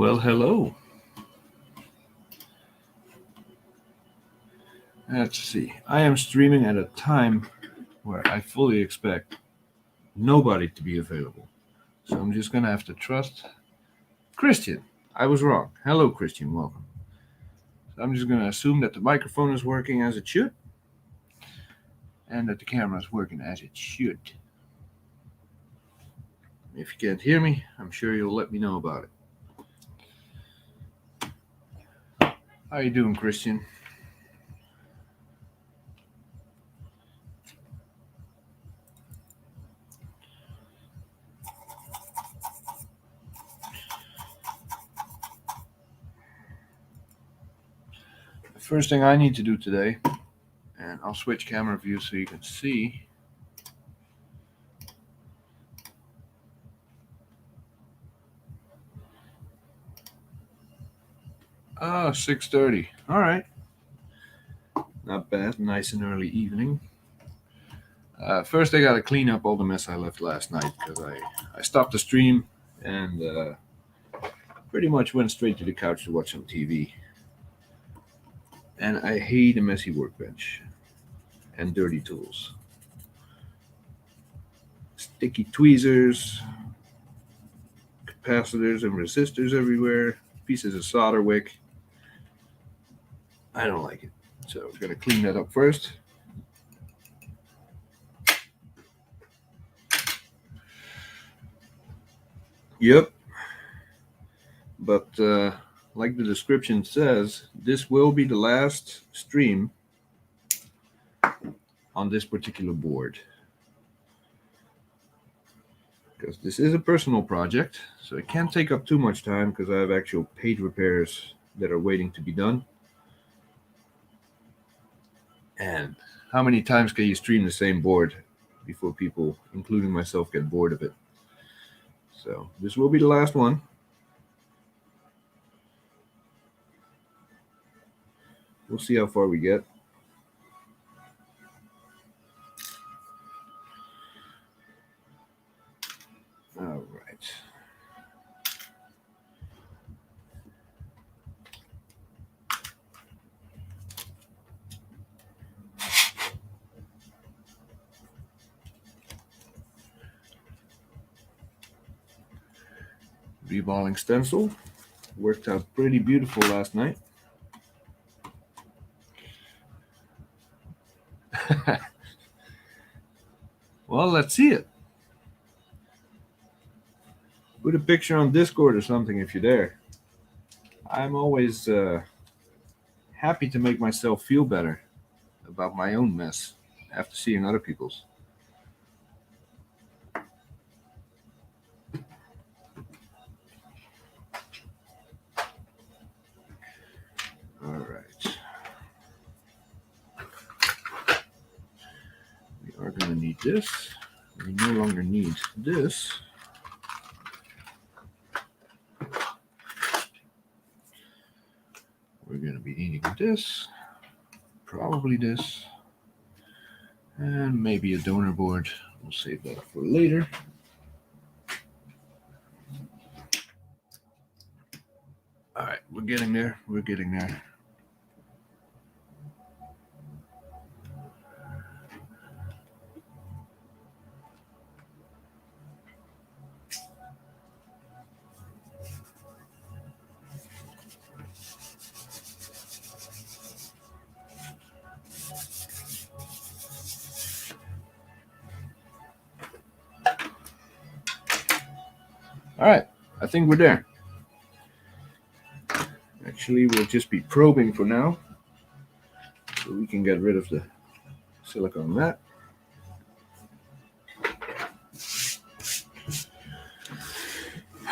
Well, hello. Let's see. I am streaming at a time where I fully expect nobody to be available. So I'm just going to have to trust Christian. I was wrong. Hello, Christian. Welcome. So I'm just going to assume that the microphone is working as it should and that the camera is working as it should. If you can't hear me, I'm sure you'll let me know about it. How you doing, Christian? The first thing I need to do today, and I'll switch camera view so you can see. Ah, 6:30. All right. Not bad. Nice and early evening. First, I got to clean up all the mess I left last night because I stopped the stream and pretty much went straight to the couch to watch some TV. And I hate a messy workbench and dirty tools. Sticky tweezers, capacitors and resistors everywhere, pieces of solder wick. I don't like it. So I'm going to clean that up first. Yep. But like the description says, this will be the last stream on this particular board. Because this is a personal project, so it can't take up too much time because I have actual paid repairs that are waiting to be done. And how many times can you stream the same board before people, including myself, get bored of it? So this will be the last one. We'll see how far we get. All right. Reballing stencil. Worked out pretty beautiful last night. Well, let's see it. Put a picture on Discord or something if you're there. I'm always happy to make myself feel better about my own mess after seeing other people's. All right. We are going to need this. We no longer need this. We're going to be needing this, probably this, and maybe a donor board. We'll save that for later. All right, we're getting there. We're getting there. All right, I think we're there. Actually, we'll just be probing for now, so we can get rid of the silicone mat.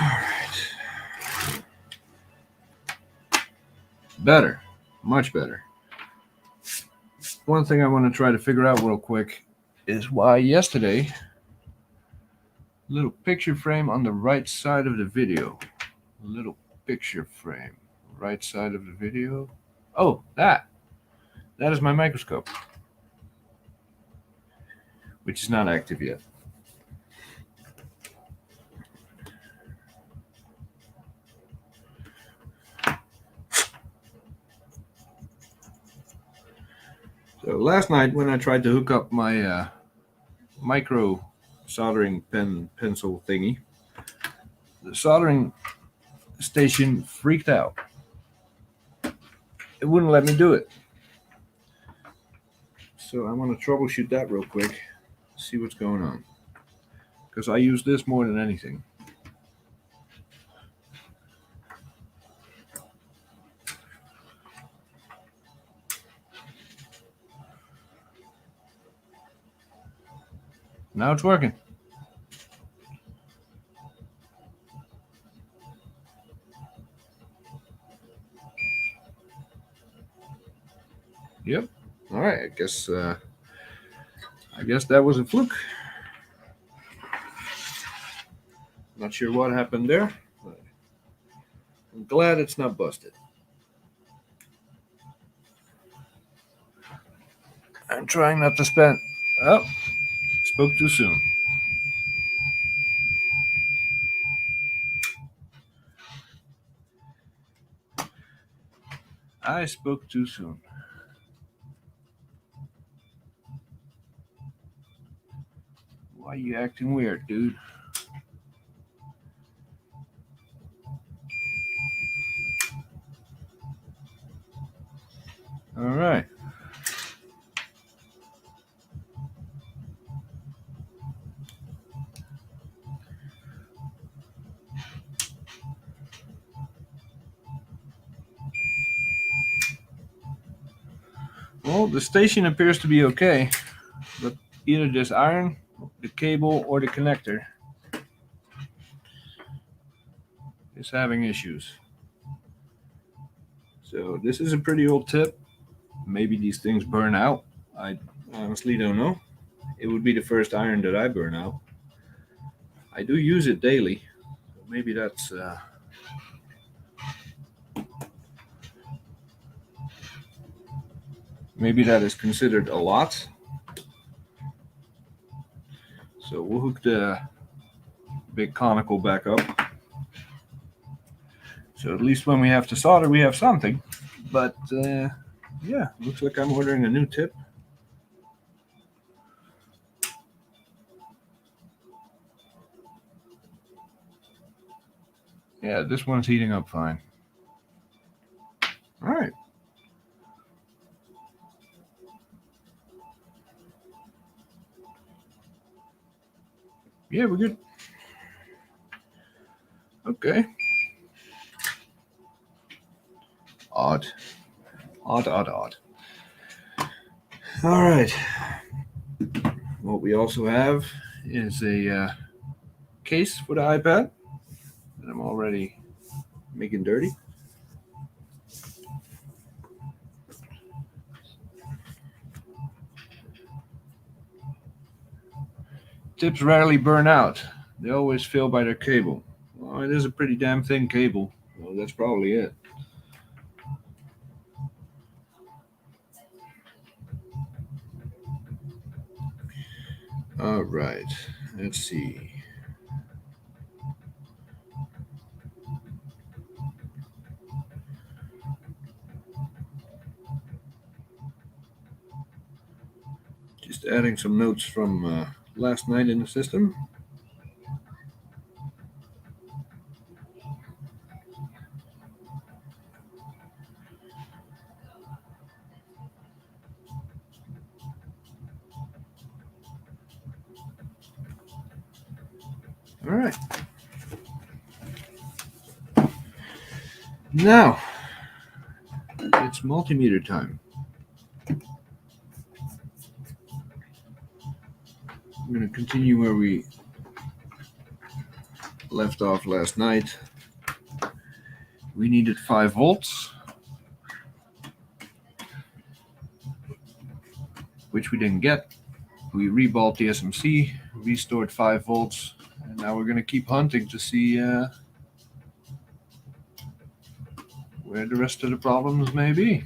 All right. Better, much better. One thing I want to try to figure out real quick is why yesterday, little picture frame on the right side of the video. Little picture frame, right side of the video. Oh, that is my microscope, which is not active yet. So last night when I tried to hook up my micro soldering pencil thingy, the soldering station freaked out. It wouldn't let me do it. So I want to troubleshoot that real quick, see what's going on. Because I use this more than anything. Now it's working. Yep. All right. I guess that was a fluke. Not sure what happened there. But I'm glad it's not busted. I'm trying not to spend. Oh, spoke too soon. I spoke too soon. Why are you acting weird, dude? All right. Well, the station appears to be okay, but either this iron, the cable, or the connector is having issues. So this is a pretty old tip. Maybe these things burn out. I honestly don't know. It would be the first iron that I burn out. I do use it daily. Maybe maybe that is considered a lot. So we'll hook the big conical back up. So at least when we have to solder, we have something. But yeah, looks like I'm ordering a new tip. Yeah, this one's heating up fine. All right. Yeah, we're good. Okay. Odd. Odd, odd, odd. All right. What we also have is a case for the iPad that I'm already making dirty. Tips rarely burn out. They always fail by their cable. Well, it is a pretty damn thin cable. Well, that's probably it. All right. Let's see. Just adding some notes from last night in the system. All right. Now, it's multimeter time. I'm going to continue where we left off last night. We needed 5 volts, which we didn't get. We reballed the SMC, restored 5 volts, and now we're going to keep hunting to see where the rest of the problems may be.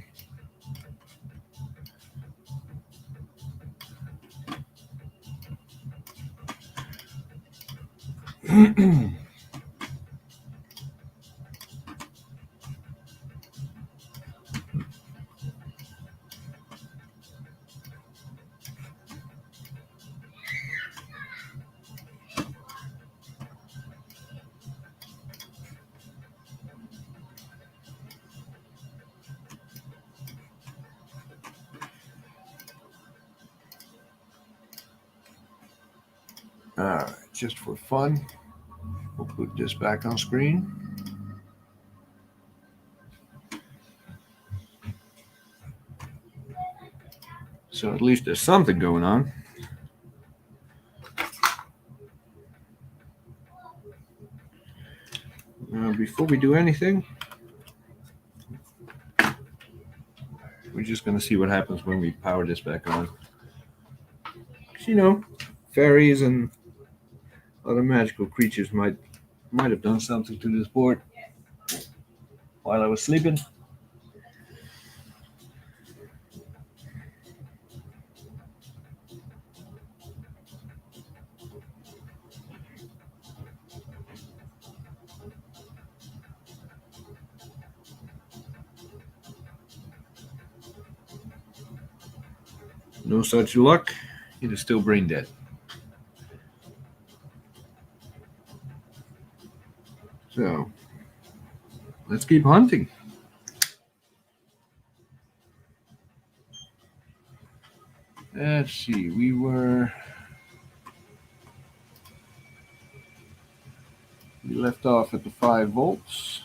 Alright, just for fun, we'll put this back on screen. So at least there's something going on. Before we do anything, we're just going to see what happens when we power this back on. 'Cause, you know, fairies and other magical creatures might have done something to this board while I was sleeping. No such luck. It is still brain dead. So, let's keep hunting. Let's see, we left off at the 5 volts.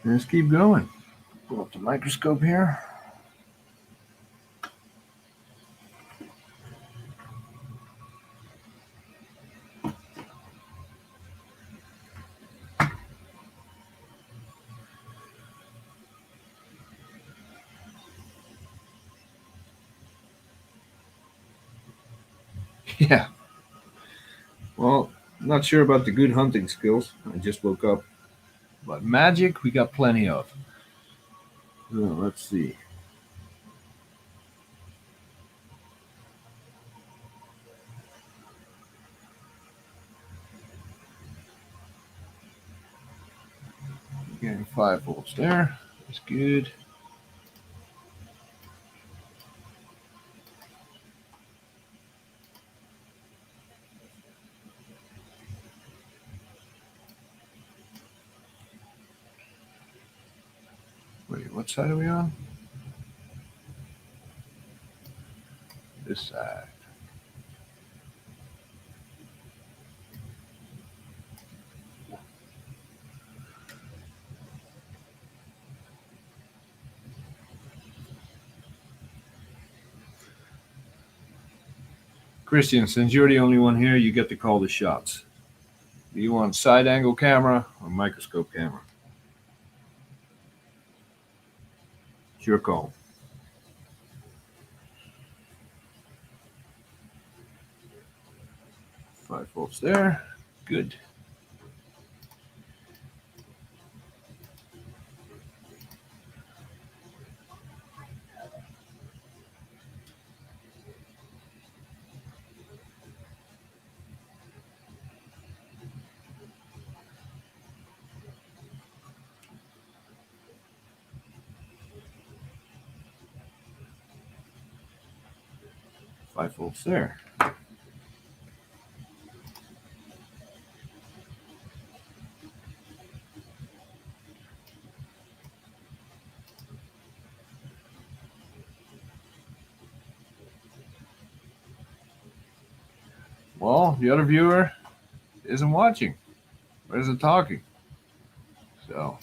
Let's keep going. Pull up the microscope here. Yeah. Well, not sure about the good hunting skills. I just woke up. But magic, we got plenty of. So, let's see. Getting 5 volts there. That's good. Wait, what side are we on? This side. Christian, since you're the only one here, you get to call the shots. Do you want side angle camera or microscope camera? It's your call. 5 volts there. Good. Five volts there. Well, the other viewer isn't watching or isn't talking. So,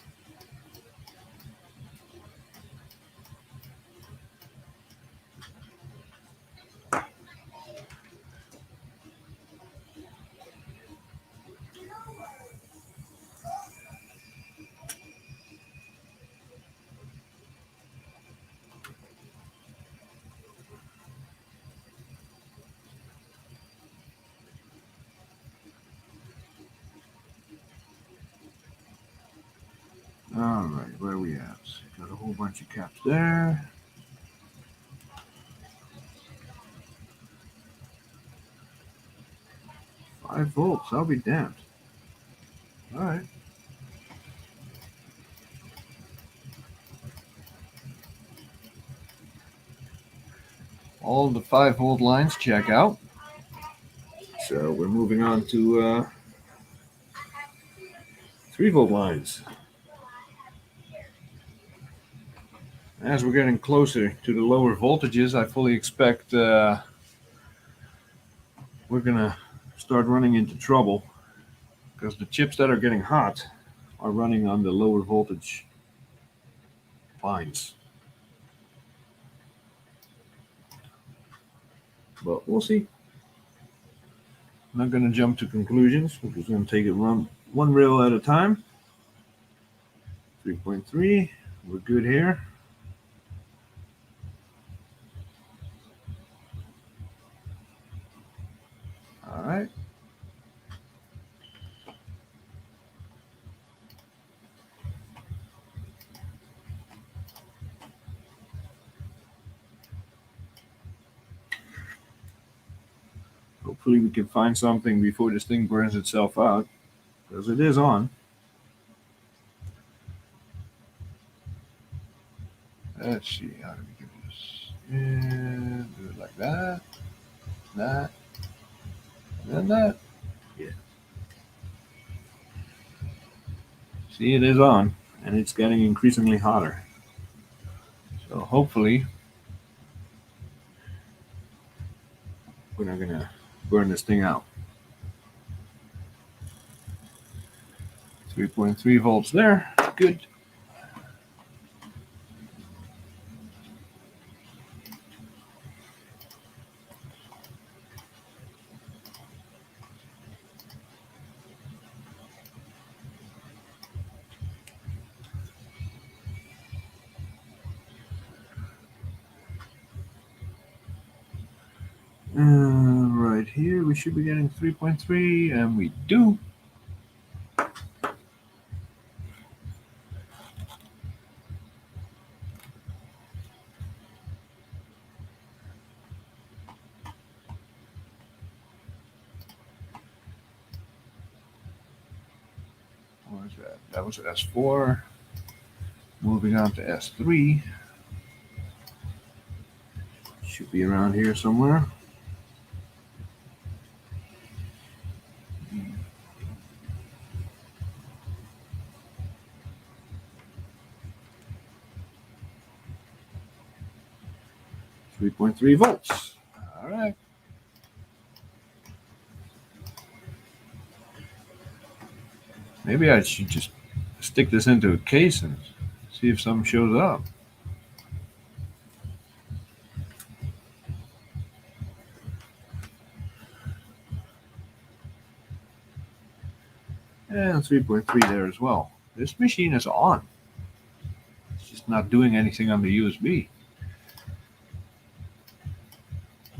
all right, where are we at? Got a whole bunch of caps there. Five volts, I'll be damned. All right. All the 5-volt lines check out. So we're moving on to 3-volt lines. As we're getting closer to the lower voltages, I fully expect we're going to start running into trouble because the chips that are getting hot are running on the lower voltage lines. But we'll see. I'm not going to jump to conclusions. We're just going to take it one rail at a time. 3.3. We're good here. All right. Hopefully we can find something before this thing burns itself out, because it is on. Let's see, how do we do this? And do it like that, that, and then that. Yeah. See, it is on, and it's getting increasingly hotter. So hopefully we're not going to burn this thing out. 3.3 volts there. Good. Right here we should be getting 3.3, and we do. What was that? That was S4. Moving on to S3. Should be around here somewhere. .3 volts. All right. Maybe I should just stick this into a case and see if something shows up. And 3.3 there as well. This machine is on. It's just not doing anything on the USB.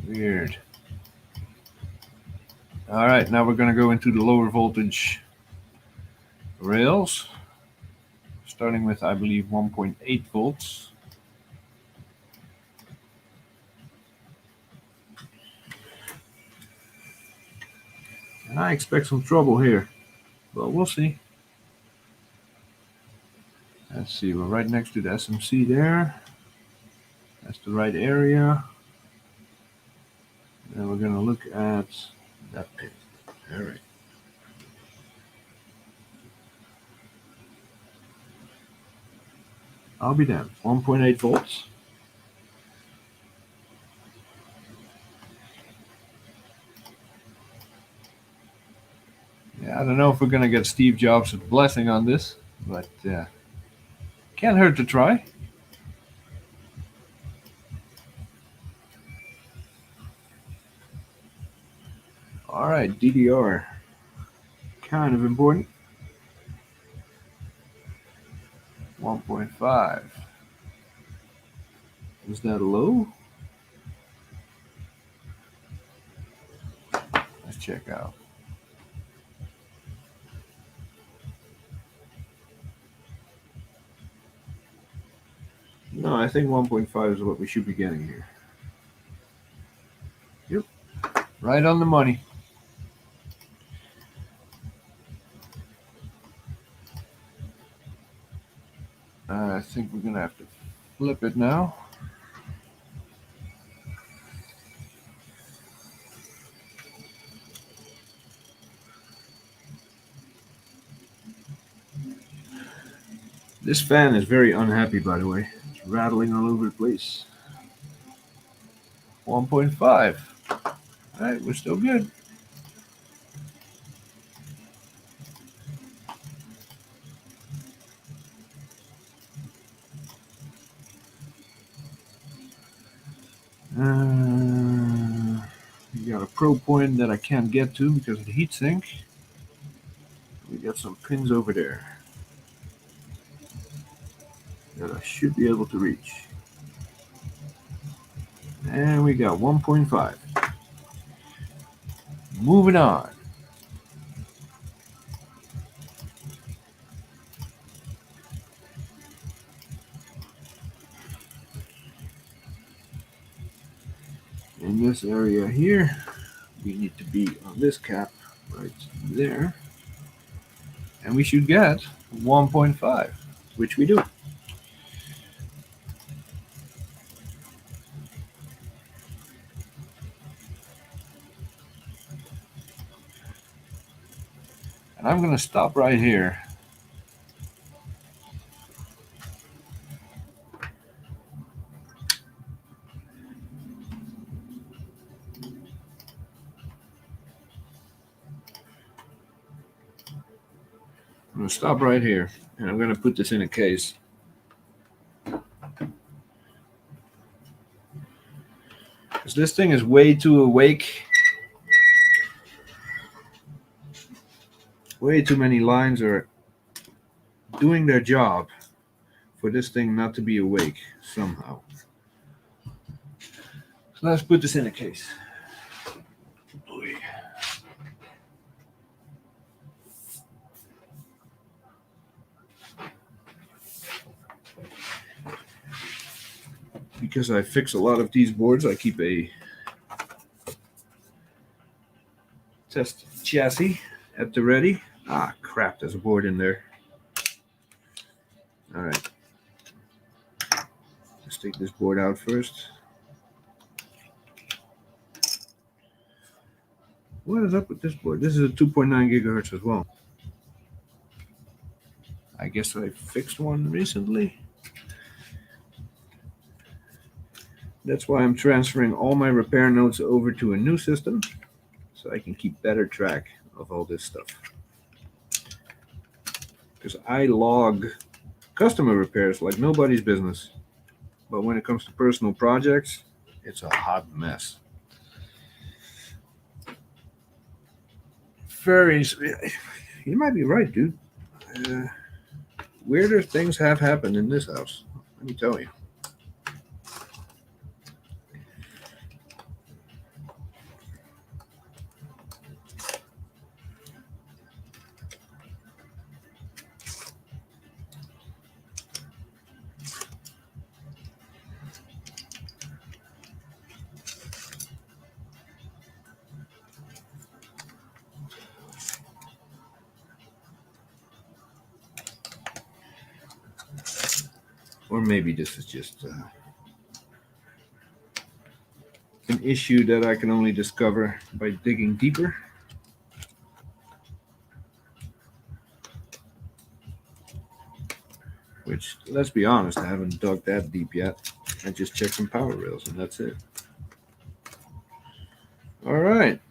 Weird. All right, now we're going to go into the lower voltage rails, starting with, I believe, 1.8 volts. And I expect some trouble here, but we'll see. Let's see, we're right next to the SMC there. That's the right area. And we're going to look at that pin. All right. I'll be damned. 1.8 volts. Yeah, I don't know if we're going to get Steve Jobs' blessing on this, but can't hurt to try. All right, DDR. Kind of important. 1.5. Is that low? Let's check out. No, I think 1.5 is what we should be getting here. Yep, right on the money. I think we're going to have to flip it now. This fan is very unhappy, by the way. It's rattling all over the place. 1.5. Alright, we're still good. We got a probe point that I can't get to because of the heatsink. We got some pins over there that I should be able to reach. And we got 1.5. Moving on. In this area here, we need to be on this cap right there. And we should get 1.5, which we do. And I'm going to stop right here. I'm going to stop right here, and I'm going to put this in a case. Because this thing is way too awake. Way too many lines are doing their job for this thing not to be awake somehow. So let's put this in a case. Because I fix a lot of these boards, I keep a test chassis at the ready. Ah, crap, there's a board in there. All right. Let's take this board out first. What is up with this board? This is a 2.9 gigahertz as well. I guess I fixed one recently. That's why I'm transferring all my repair notes over to a new system so I can keep better track of all this stuff. Because I log customer repairs like nobody's business. But when it comes to personal projects, it's a hot mess. You might be right, dude. Weirder things have happened in this house. Let me tell you. Or maybe this is just an issue that I can only discover by digging deeper. Which, let's be honest, I haven't dug that deep yet. I just checked some power rails and that's it. All right.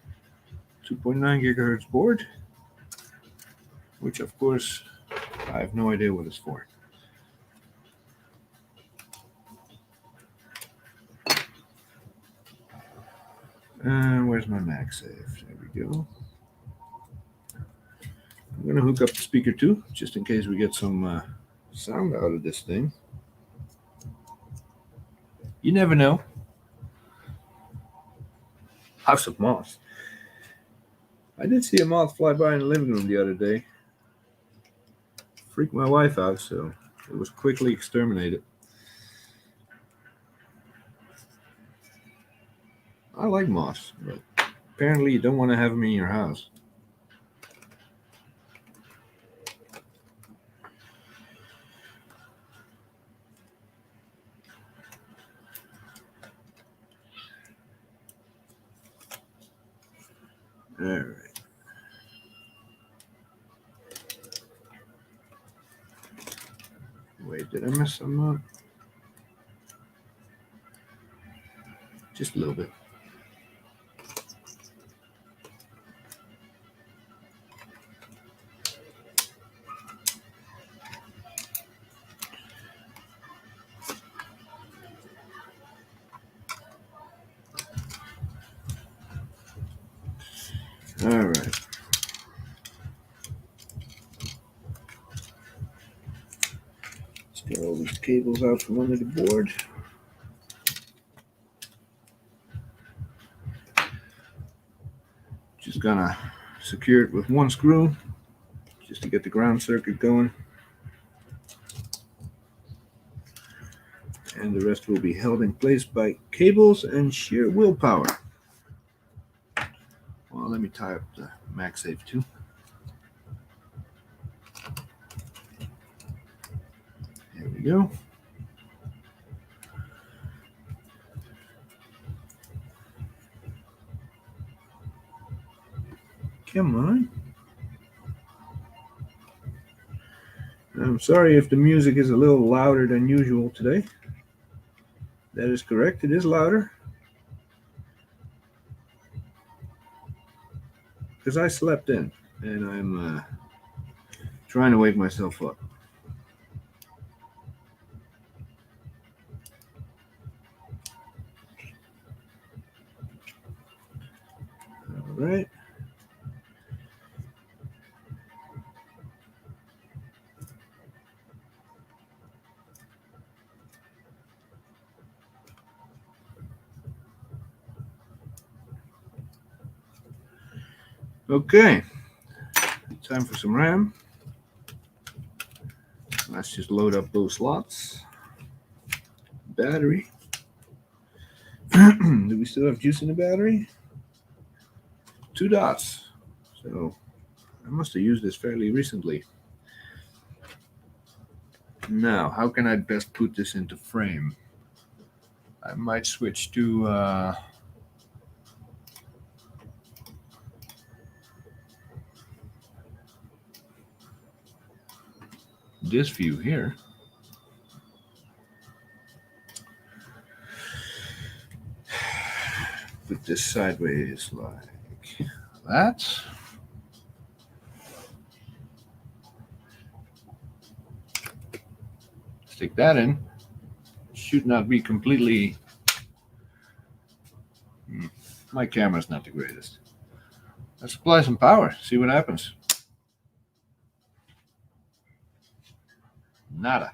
2.9 gigahertz board. Which, of course, I have no idea what it's for. Where's my MagSafe? There we go. I'm going to hook up the speaker too, just in case we get some sound out of this thing. You never know. House of moths. I did see a moth fly by in the living room the other day. Freaked my wife out, so it was quickly exterminated. I like moths, but apparently you don't want to have them in your house. All right. Wait, did I mess some up? Just a little bit. All right. Let's get all these cables out from under the board. Just gonna secure it with one screw just to get the ground circuit going. And the rest will be held in place by cables and sheer willpower. Well, let me tie up the MagSafe too. There we go. Come on. I'm sorry if the music is a little louder than usual today. That is correct, it is louder. Because I slept in and I'm trying to wake myself up. All right. Okay, time for some RAM. Let's just load up those slots. Battery. Do we still have juice in the battery? 2 dots. So I must have used this fairly recently. Now, how can I best put this into frame? I might switch to this view here. Put this sideways like that. Stick that in. Should not be completely... My camera's not the greatest. Let's apply some power, see what happens. Nada.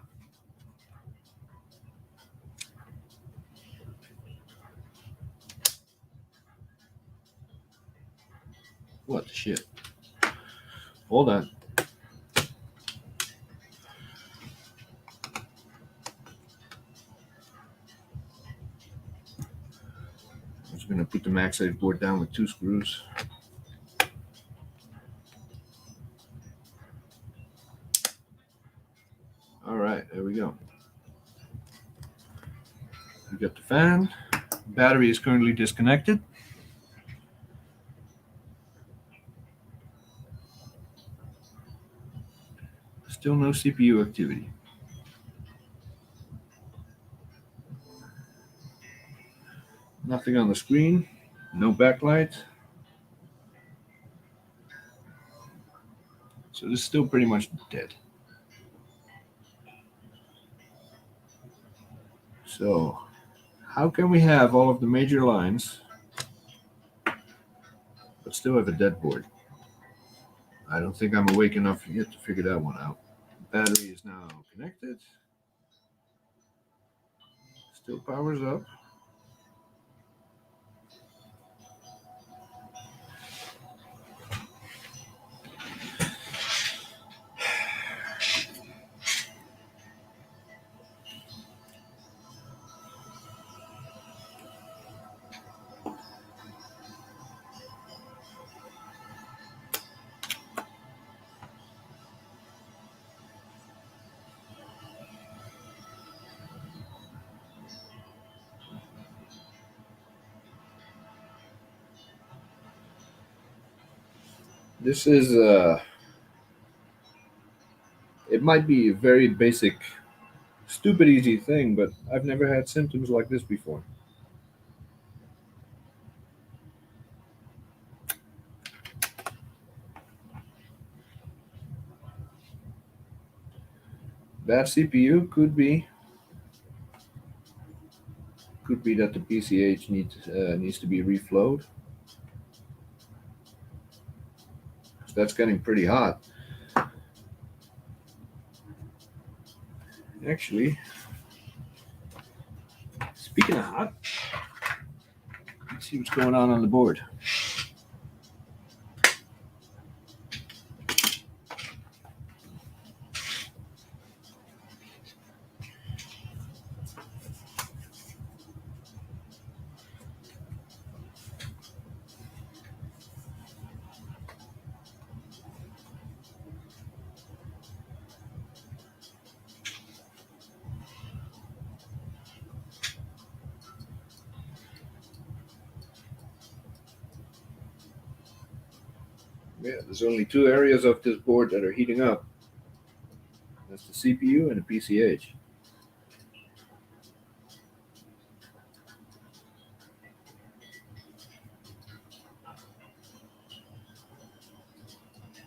What the shit? Hold on. I'm just going to put the MagSafe board down with 2 screws. All right, there we go. We got the fan. Battery is currently disconnected. Still no CPU activity. Nothing on the screen. No backlight. So this is still pretty much dead. So how can we have all of the major lines but still have a dead board? I don't think I'm awake enough yet to figure that one out. Battery is now connected. Still powers up. This is it might be a very basic Stupid easy thing, but I've never had symptoms like this before. Bad CPU could be that the PCH needs to be reflowed. That's getting pretty hot. Actually, speaking of hot, let's see what's going on the board. Yeah, there's only two areas of this board that are heating up. That's the CPU and the PCH.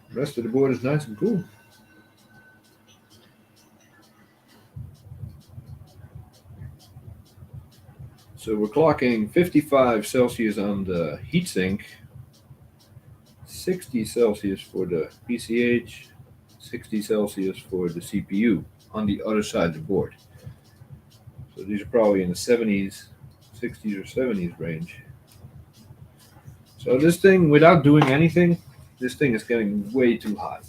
The rest of the board is nice and cool. So we're clocking 55 Celsius on the heatsink, 60 Celsius for the PCH, 60 Celsius for the CPU on the other side of the board. So these are probably in the 70s, 60s or 70s range. So this thing, without doing anything, this thing is getting way too hot.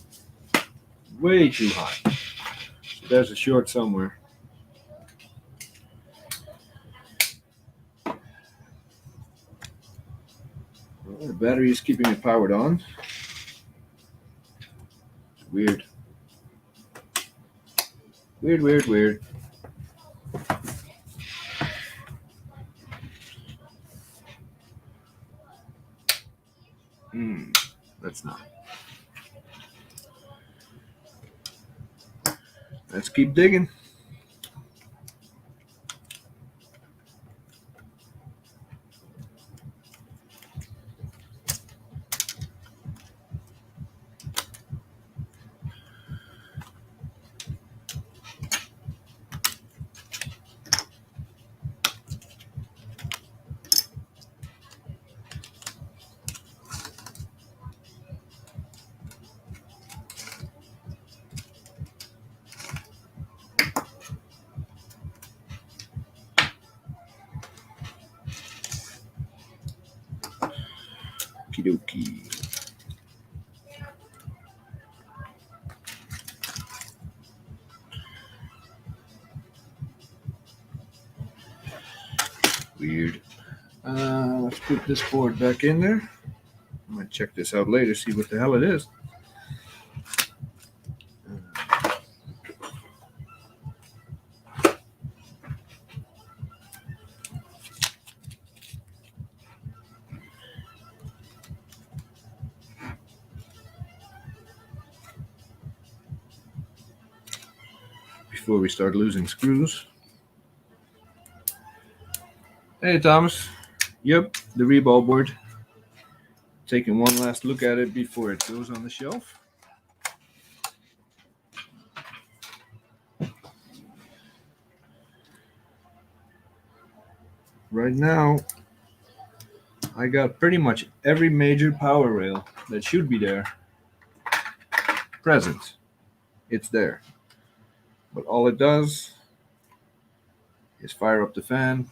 Way too hot. So there's a short somewhere. Well, the battery is keeping it powered on. Weird. Weird. That's not. Let's keep digging. Okie dokie. Weird. Let's put this board back in there. I might check this out later, see what the hell it is. Before we start losing screws. Hey Thomas. Yep, the Reball board. Taking one last look at it before it goes on the shelf. Right now, I got pretty much every major power rail that should be there present. It's there. But all it does is fire up the fan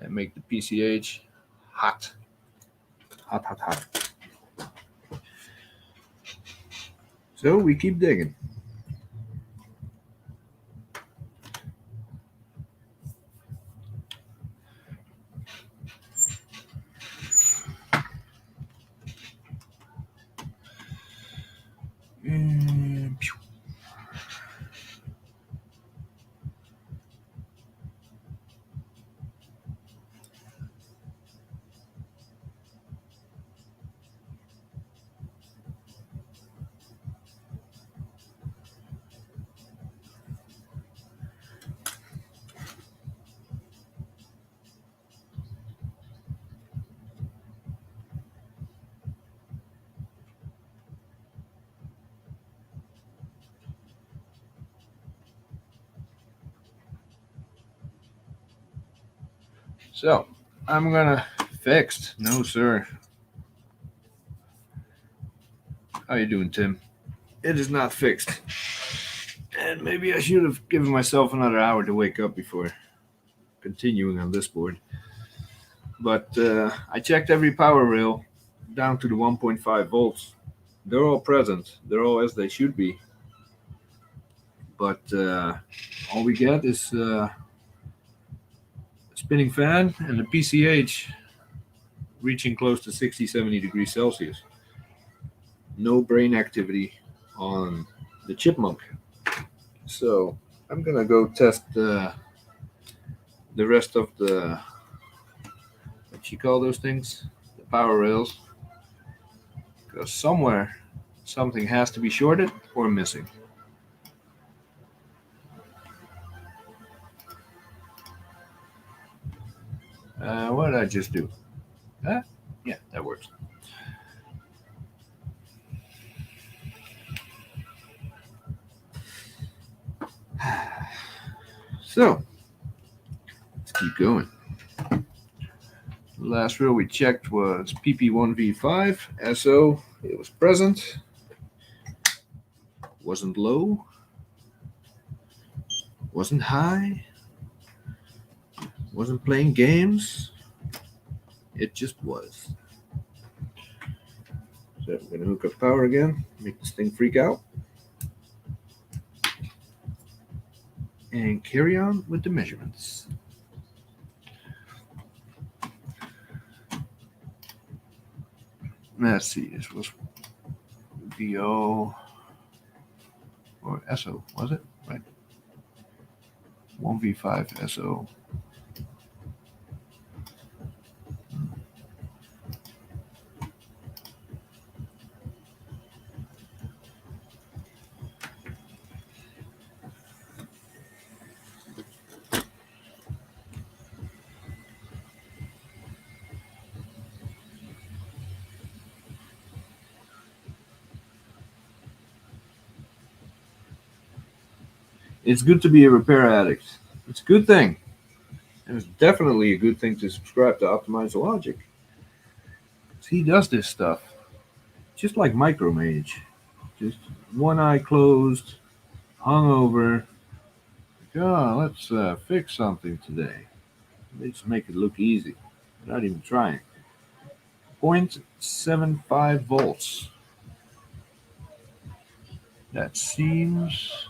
and make the PCH hot. Hot. So we keep digging. And pew. So I'm gonna fixed. No sir. How you doing, Tim? It is not fixed. And maybe I should have given myself another hour to wake up before continuing on this board. But I checked every power rail down to the 1.5 volts. They're all present. They're all as they should be. But all we get is a spinning fan and the PCH reaching close to 60, 70 degrees Celsius. No brain activity on the chipmunk. So I'm gonna go test the rest of the, what you call those things, the power rails, because somewhere something has to be shorted or missing. What did I just do? Yeah, that works. So let's keep going. The last reel we checked was PP1V5 SO. It was present. Wasn't low. Wasn't high. Wasn't playing games. It just was. So I'm going to hook up power again, make this thing freak out, and carry on with the measurements. Let's see, this was VO or SO, was it? Right. 1V5 SO. It's good to be a repair addict. It's a good thing. And it's definitely a good thing to subscribe to Optimize Logic. He does this stuff just like Micromage. Just one eye closed, hungover. Let's fix something today. Let's make it look easy. Not even trying. 0.75 volts. That seems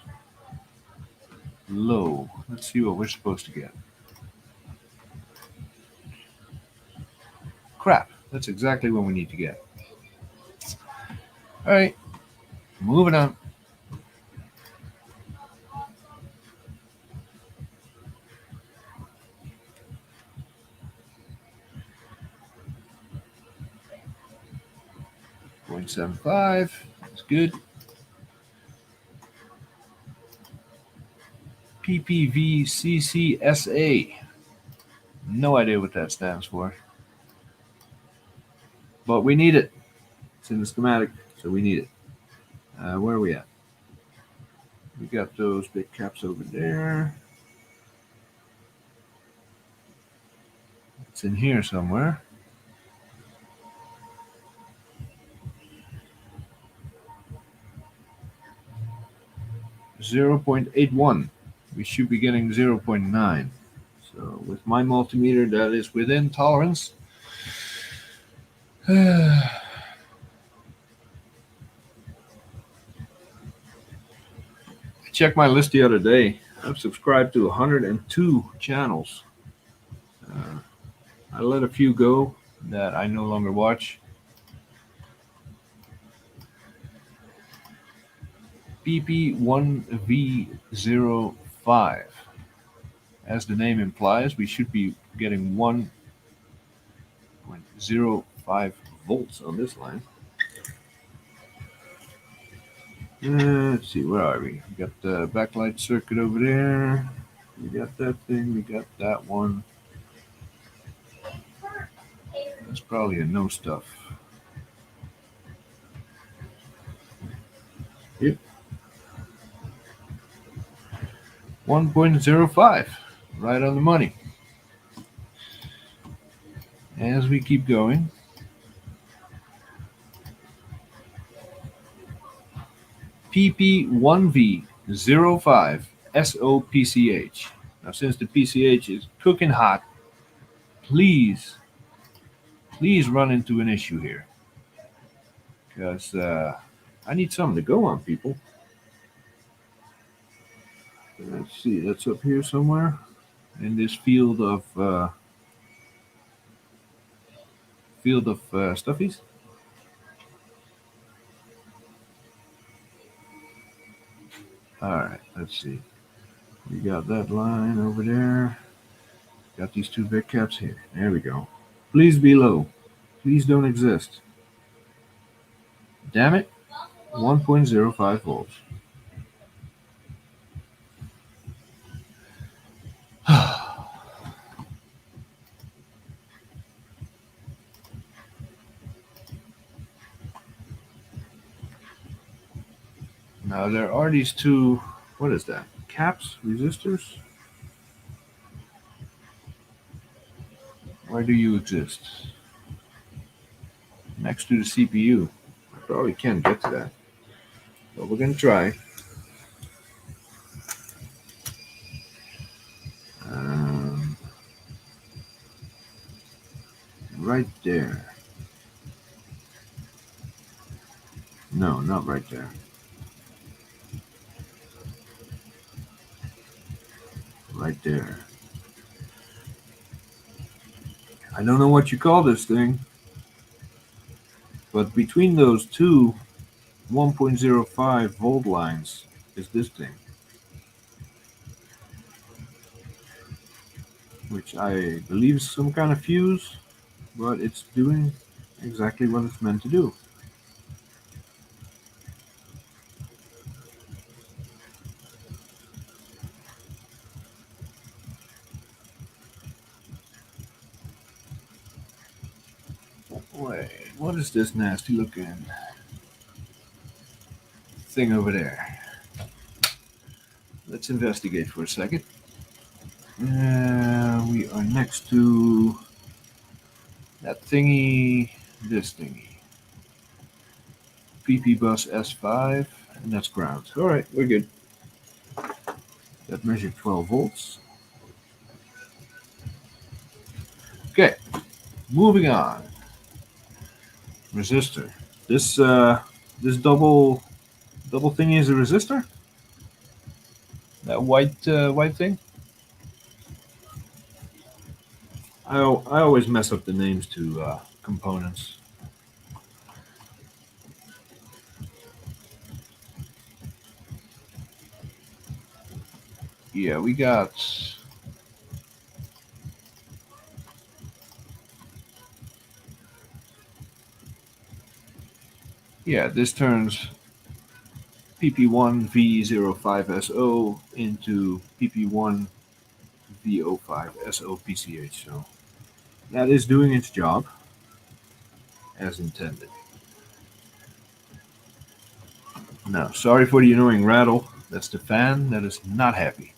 low. Let's see what we're supposed to get. Crap. That's exactly what we need to get. All right. Moving on. .75. That's good. PPVCCSA. No idea what that stands for. But we need it. It's in the schematic, so we need it. Where are we at? We got those big caps over there. It's in here somewhere. .81. We should be getting 0.9. So with my multimeter, that is within tolerance. I checked my list the other day. I've subscribed to 102 channels. I let a few go that I no longer watch. PP1V05. As the name implies, we should be getting 1.05 volts on this line. Let's see, where are we? We got the backlight circuit over there. We got that thing. We got that one. That's probably a no stuff. Yep. 1.05. Right on the money. as we keep going. PP1V05 SOPCH. Now, since the PCH is cooking hot, please run into an issue here. Because I need something to go on, people. Let's see, that's up here somewhere in this field of stuffies. All right, let's see. We got that line over there. Got these two big caps here. There we go. Please be low. Please don't exist. Damn it. 1.05 volts. Now there are these two, what is that? Caps? Resistors? Where do you exist? Next to the CPU. I probably can't get to that. But we're going to try. Right there. No, not right there. Right there. I don't know what you call this thing, but between those two 1.05 volt lines is this thing, which I believe is some kind of fuse, but it's doing exactly what it's meant to do. Wait, what is this nasty looking thing over there? Let's investigate for a second. We are next to that thingy, this thingy. PP bus S5, and that's ground. All right, we're good. That measured 12 volts. Okay, moving on. Resistor. This double thingy is a resistor. That white thing. I always mess up the names to components. Yeah, we got. Yeah, this turns PP1V05SO into PP1V05SOPCH. So that is doing its job as intended. Now, sorry for the annoying rattle. That's the fan that is not happy.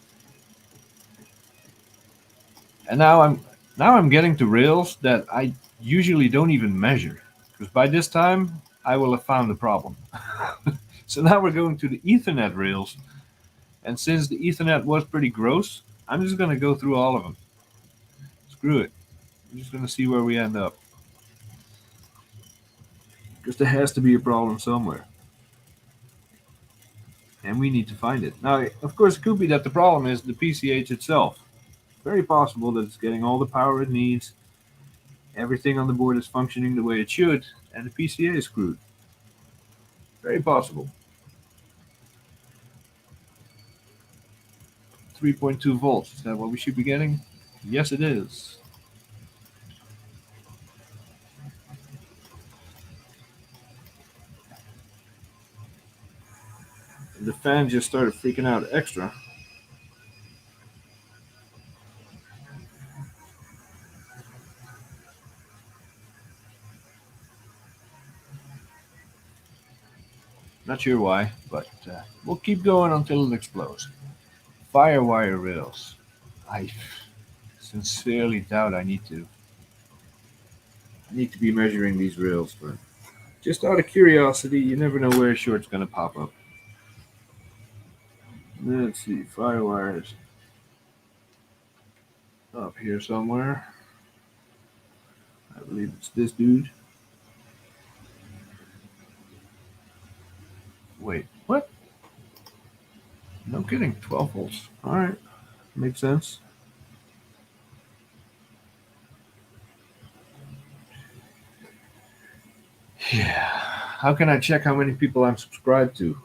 And now I'm getting to rails that I usually don't even measure, because by this time I will have found the problem. So now we're going to the Ethernet rails, and since the Ethernet was pretty gross, I'm just going to go through all of them. Screw it. I'm just going to see where we end up, because there has to be a problem somewhere, and we need to find it. Now, of course, it could be that the problem is the PCH itself. Very possible that it's getting all the power it needs, everything on the board is functioning the way it should, and the PCA is screwed. Very possible. 3.2 volts, is that what we should be getting? Yes, it is. The fan just started freaking out extra. Not sure why, but we'll keep going until it explodes. Firewire rails. I sincerely doubt I need to need to be measuring these rails, but just out of curiosity, you never know where a short's going to pop up. Let's see, firewires up here somewhere. I believe it's this dude. Wait, what? No kidding, 12 volts. All right, makes sense. Yeah. How can I check how many people I'm subscribed to?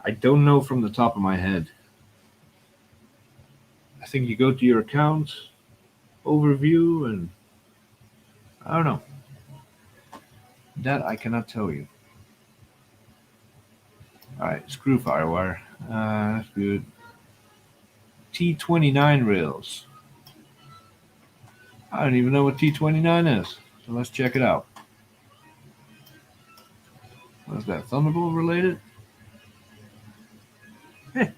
I don't know from the top of my head. I think you go to your account, overview, and I don't know. That I cannot tell you. Alright, screw firewire. That's good. T29 rails. I don't even know what T29 is. So let's check it out. What's that? Thunderbolt related? Hey.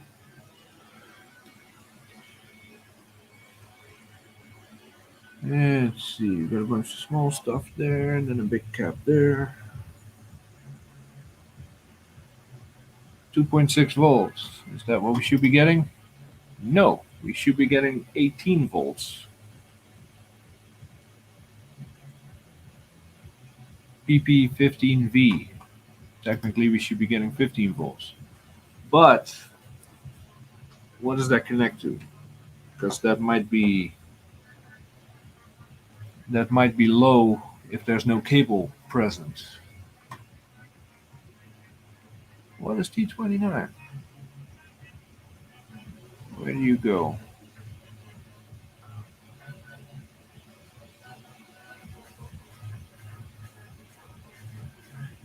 Let's see. We got a bunch of small stuff there, and then a big cap there. 2.6 volts. Is that what we should be getting? No, we should be getting 18 volts. PP15V. Technically, we should be getting 15 volts. But what does that connect to? Because that might be low if there's no cable present. What is T29? Where do you go?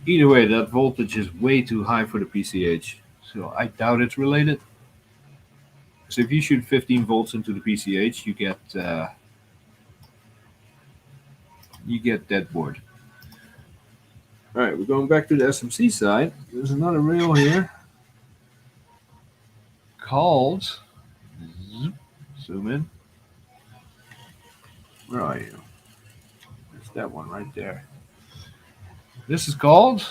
Either way, that voltage is way too high for the PCH, so I doubt it's related. So if you shoot 15 volts into the PCH, you get deadboard. All right, we're going back to the SMC side. There's another rail here called. Zoom in. Where are you? It's that one right there. This is called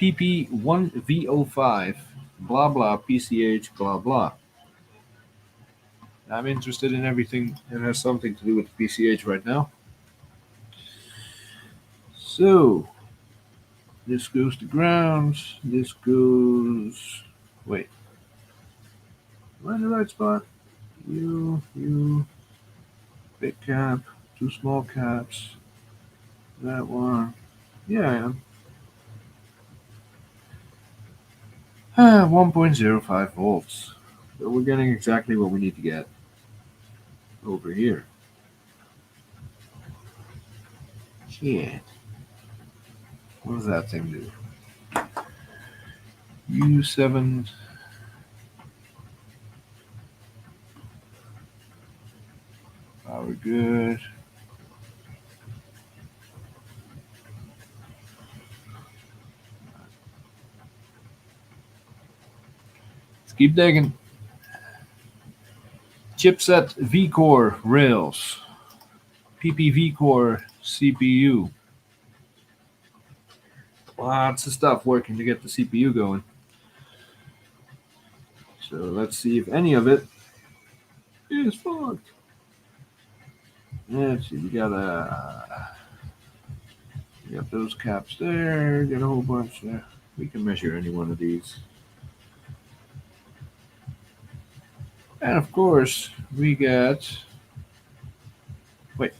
PP1V05, blah blah PCH, blah blah. I'm interested in everything that has something to do with the PCH right now. So, this goes to ground, this goes. Wait. Am I in the right spot? You, big cap, two small caps, that one. Yeah, I am. 1.05 volts. So we're getting exactly what we need to get over here. Shit. What does that thing do? U7. Power good. Let's keep digging. Chipset V-Core rails. PPV Core CPU. Lots of stuff working to get the CPU going. So let's see if any of it is fucked. Let's see, we got those caps there, got a whole bunch there. We can measure any one of these. And of course, we got. Wait,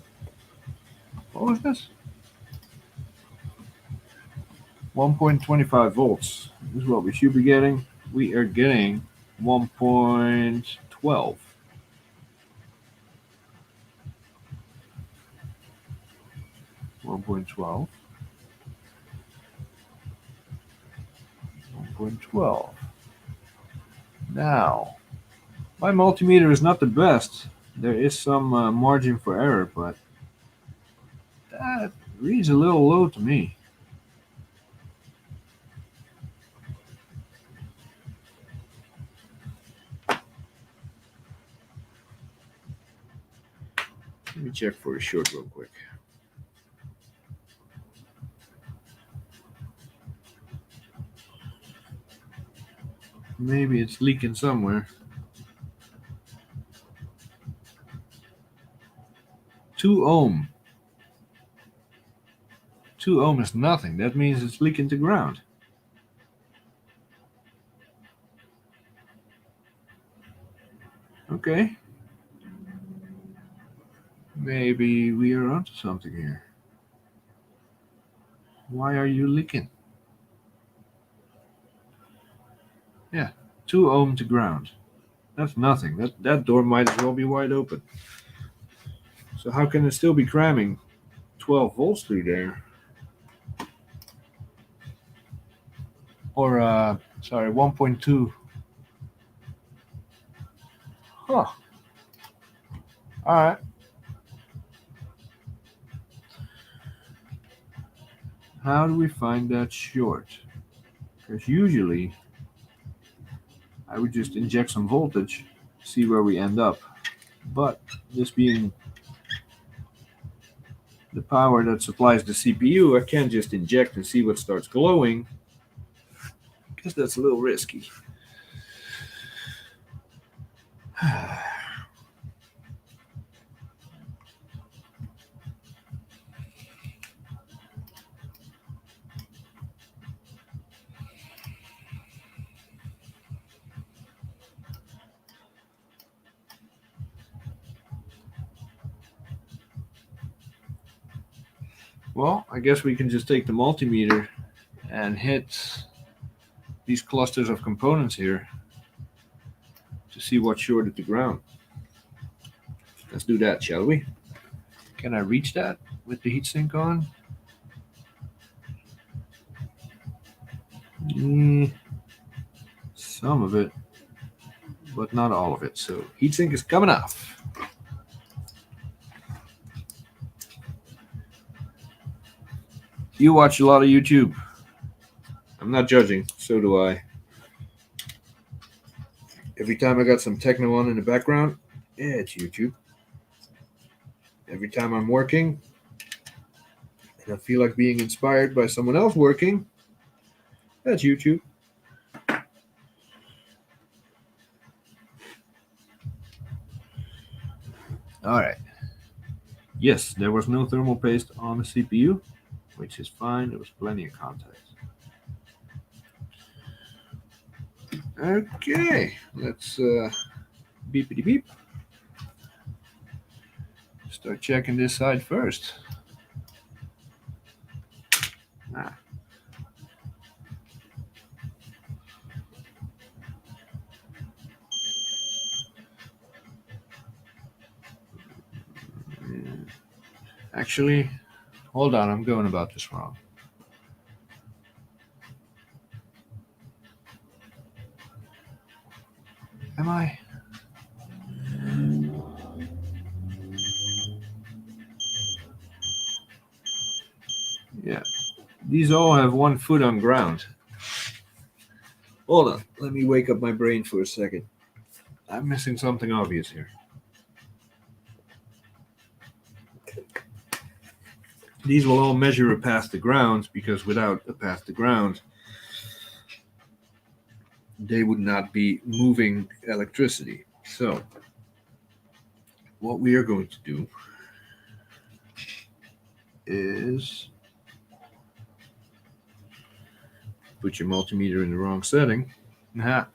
what was this? 1.25 volts. This is what we should be getting. We are getting 1.12. 1.12. 1.12. Now, my multimeter is not the best. There is some margin for error, but that reads a little low to me. Let me check for a short real quick. Maybe it's leaking somewhere. 2 ohm. 2 ohm is nothing. That means it's leaking to ground. Okay. Maybe we are onto something here. Why are you leaking? Yeah, 2 ohm to ground. That's nothing. That door might as well be wide open. So how can it still be cramming 12 volts through there? Or, sorry, 1.2. Huh. Alright. How do we find that short? Because usually I would just inject some voltage, see where we end up. But this being the power that supplies the CPU, I can't just inject and see what starts glowing, because that's a little risky. Well, I guess we can just take the multimeter and hit these clusters of components here to see what's shorted to ground. Let's do that, shall we? Can I reach that with the heatsink on? Some of it, but not all of it. So heatsink is coming off. You watch a lot of YouTube. I'm not judging, so do I. Every time I got some techno on in the background, yeah, it's YouTube. Every time I'm working and I feel like being inspired by someone else working, that's YouTube. All right. Yes, there was no thermal paste on the CPU, which is fine. There was plenty of contact. Okay, let's beepity beep. Start checking this side first. Ah. Actually, hold on, I'm going about this wrong. Am I? Yeah. These all have 1 foot on ground. Hold on, let me wake up my brain for a second. I'm missing something obvious here. These will all measure a path to ground, because without a path to ground, they would not be moving electricity. So, what we are going to do is put your multimeter in the wrong setting. Aha.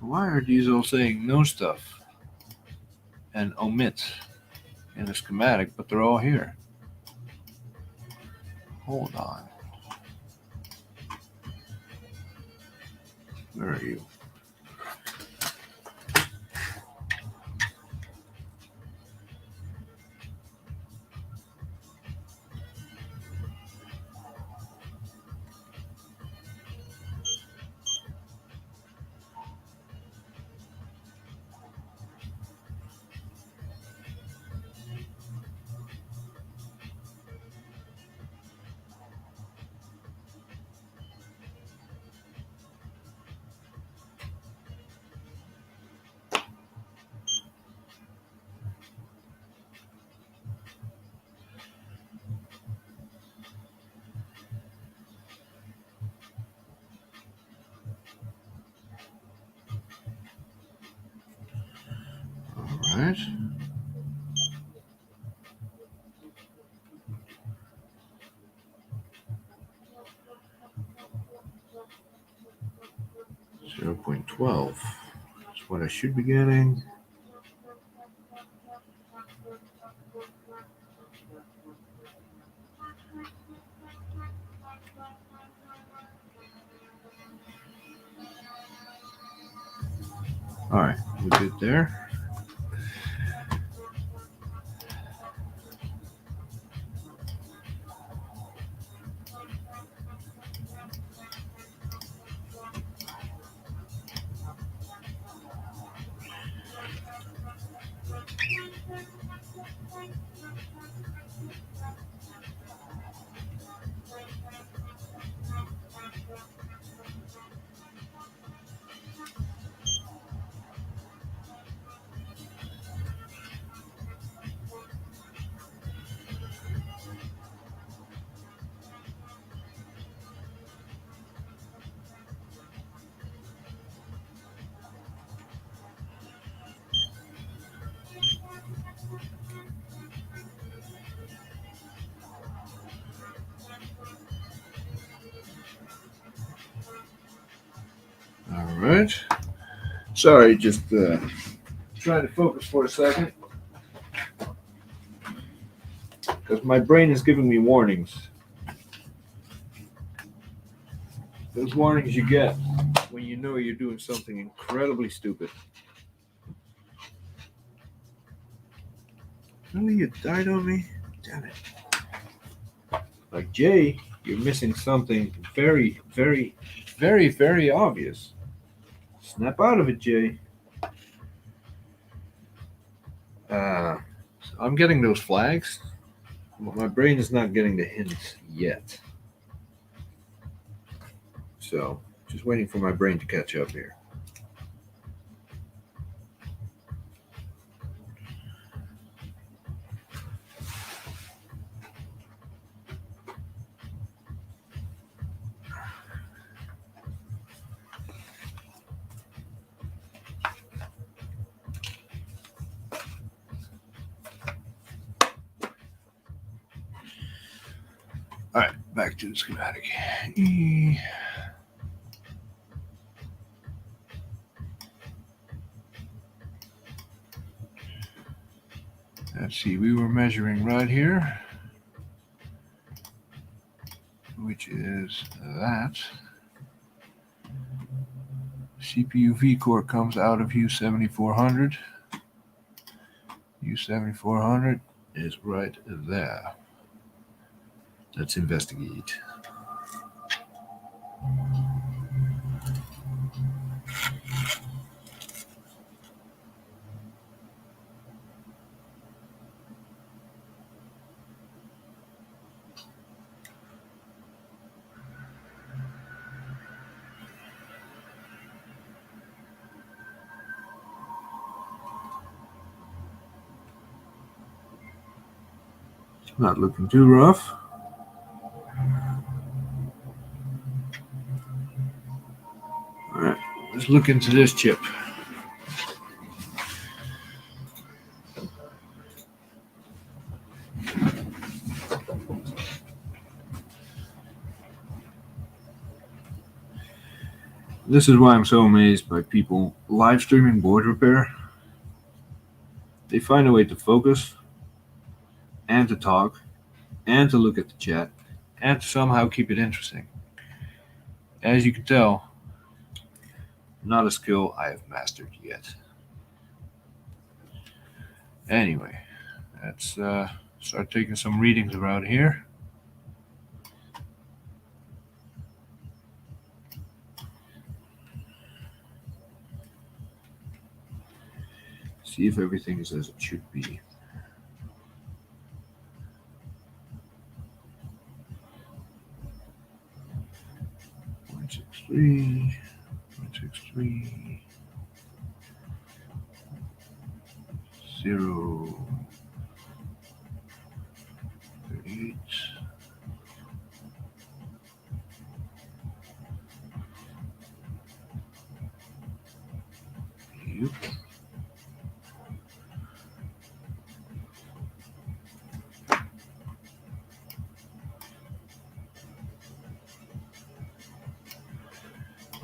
Why are these all saying no stuff and omit in the schematic, but they're all here? Hold on. Where are you? right. $0.12. That's what I should be getting. All right, we're good there. All right. Sorry, just trying to focus for a second. Because my brain is giving me warnings. Those warnings you get when you know you're doing something incredibly stupid. Really, you died on me? Damn it. Like, Jay, you're missing something very, very, very, very obvious. Snap out of it, Jay. I'm getting those flags, but my brain is not getting the hints yet. So, just waiting for my brain to catch up here. All right, back to the schematic. Let's see, we were measuring right here, which is that. CPU V-core comes out of U7400. U7400 is right there. Let's investigate. Not looking too rough. All right, let's look into this chip. This is why I'm so amazed by people live streaming board repair. They find a way to focus and to talk and to look at the chat and to somehow keep it interesting. As you can tell, not a skill I have mastered yet. Anyway, let's start taking some readings around here. See if everything is as it should be. Point 6.3, 0, 38. Yep.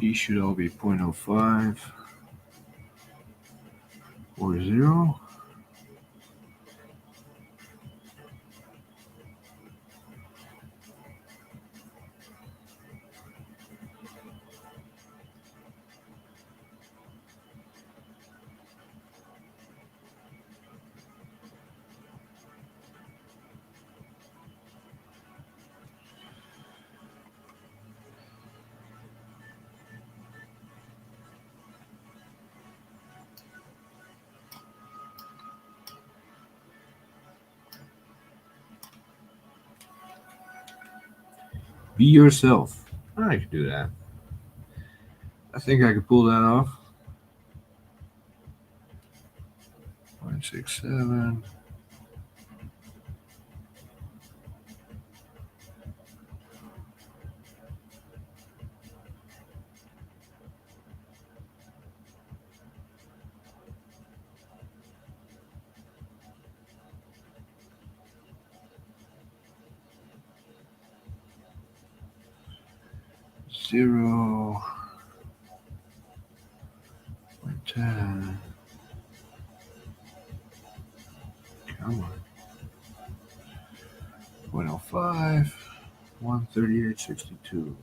These should all be 0.05 or 0. Be yourself. I can do that. I think I could pull that off. 0.67. Zero. 0.10. Come on. 0.05. 138.62.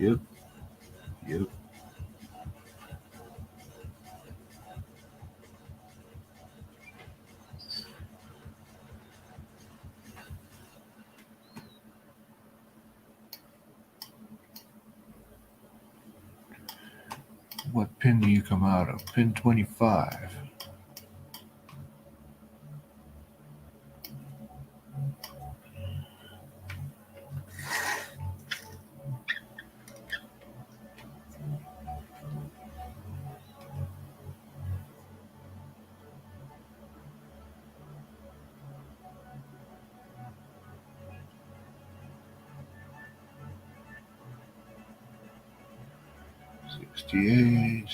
Yep. Yep. What pin do you come out of? Pin 25. $68.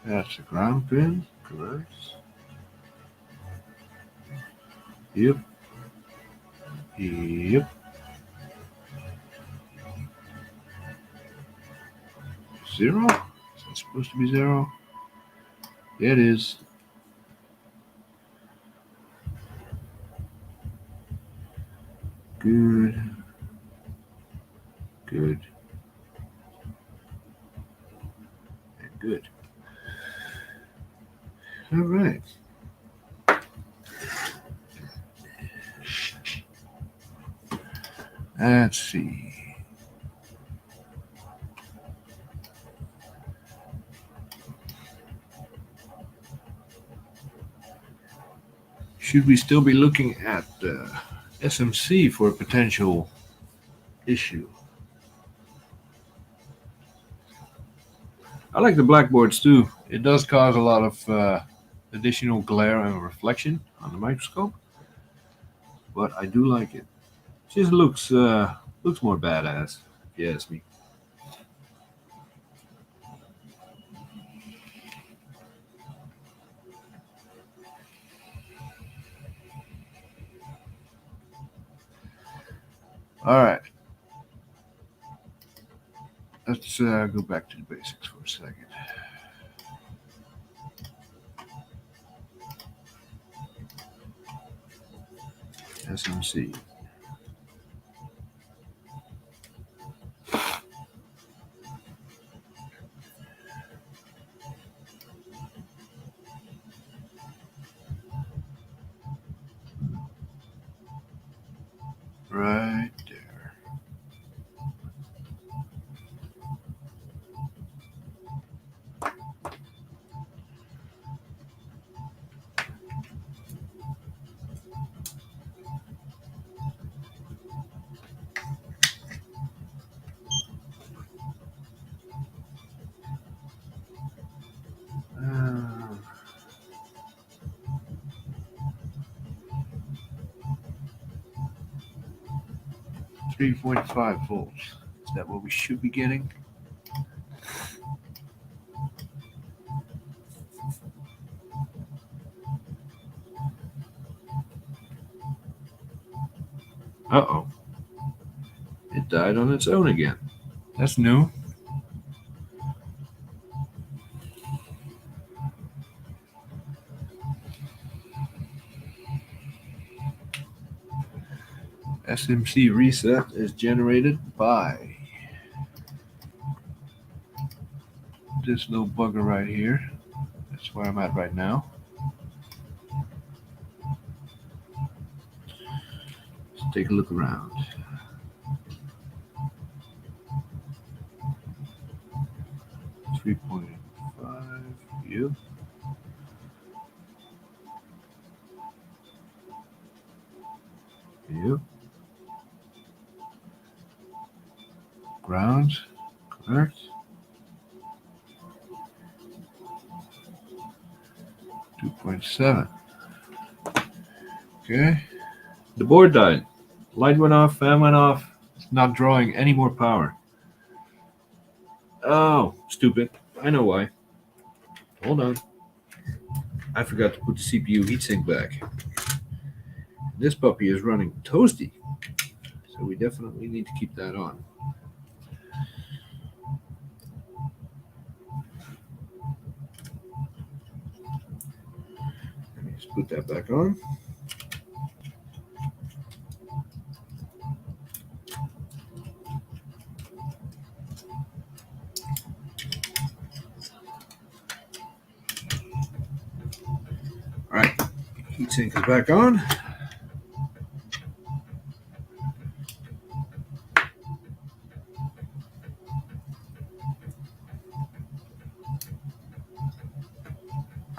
That's the ground pin, correct? Yep. Yep. Zero? Is that supposed to be zero? Yeah, it is. Good. Good. And good. All right. Let's see. Should we still be looking at SMC for a potential issue? I like the blackboards too. It does cause a lot of additional glare and reflection on the microscope, but I do like it. Just looks more badass, if you ask me. All right. Let's go back to the basics for a second. SMC. Right there. Uh, 3.5 volts. Is that what we should be getting? Uh-oh. It died on its own again. That's new. SMC reset is generated by this little bugger right here. That's where I'm at right now. Let's take a look around. .5. Yep. Yep. Ground. Correct. 2.7. Okay. The board died. Light went off, fan went off. It's not drawing any more power. Oh, stupid. I know why. Hold on. I forgot to put the CPU heatsink back. This puppy is running toasty, so we definitely need to keep that on. Let me just put that back on. All right, heatsink is back on.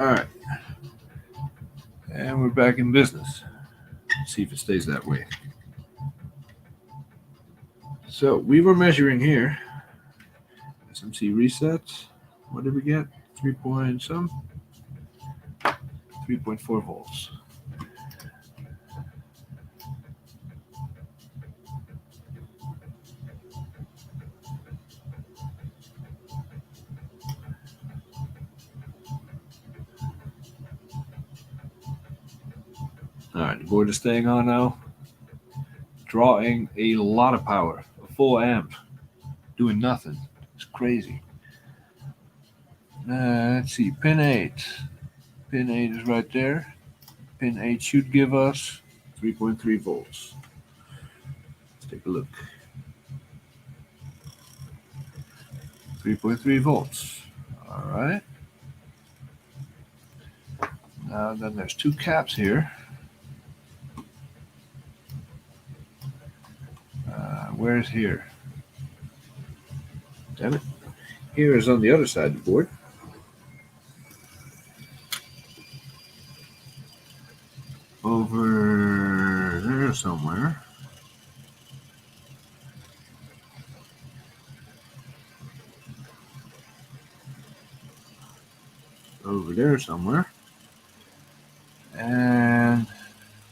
All right, and we're back in business. Let's see if it stays that way. So we were measuring here. SMC resets. What did we get? 3 point some? 3.4 volts. All right, the board is staying on now. Drawing a lot of power, a full amp, doing nothing. It's crazy. Let's see, pin 8. Pin 8 is right there. Pin 8 should give us 3.3 volts. Let's take a look. 3.3 volts. All right. Now then there's two caps here. Where's here? Damn it. Here is on the other side of the board. Over there somewhere. Over there somewhere. And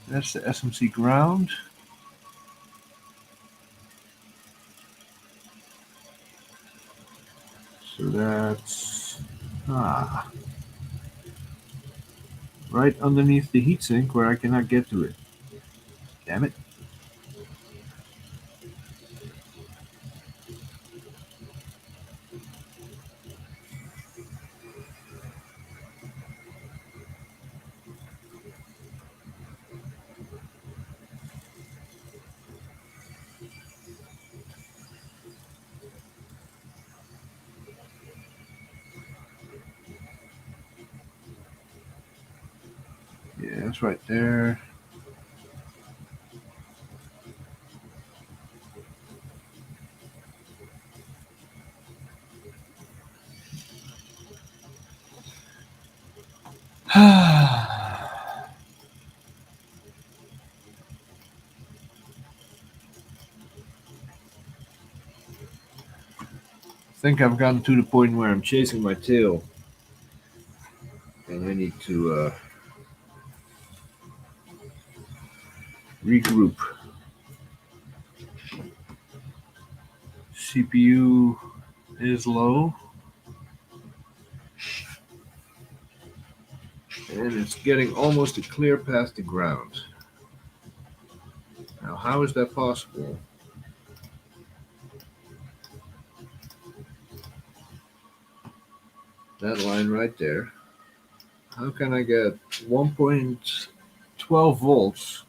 that's the SMC ground. So that's right underneath the heatsink where I cannot get to it. Damn it. Yeah, it's right there. I think I've gotten to the point where I'm chasing my tail, and I need to regroup. CPU is low, and it's getting almost a clear path to ground. Now, How is that possible? That line right there. How can I get 1.12 volts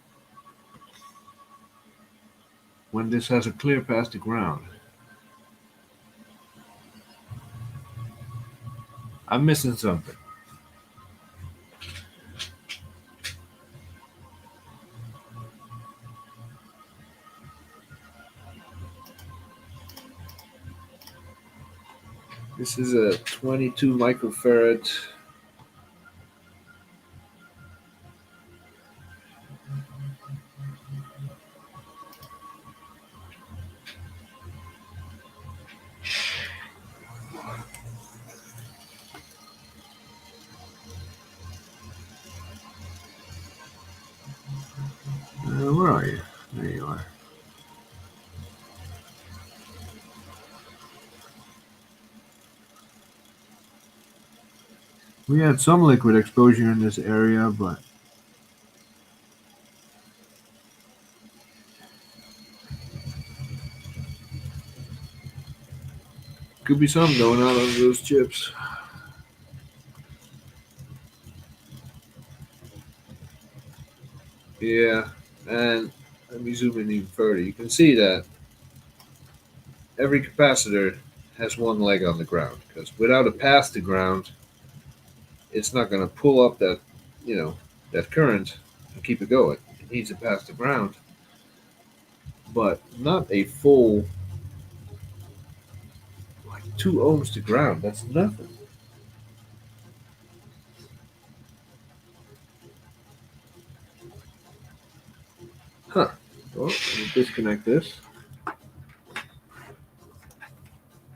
when this has a clear past the ground? I'm missing something. This is a 22 microfarad. Where are you? There you are. We had some liquid exposure in this area, but could be something going on those chips. Yeah, and let me zoom in even further. You can see that every capacitor has one leg on the ground because without a path to ground, it's not going to pull up that, that current and keep it going. It needs a path to ground, but not a full like 2 ohms to ground. That's nothing. Huh. Well, let me disconnect this.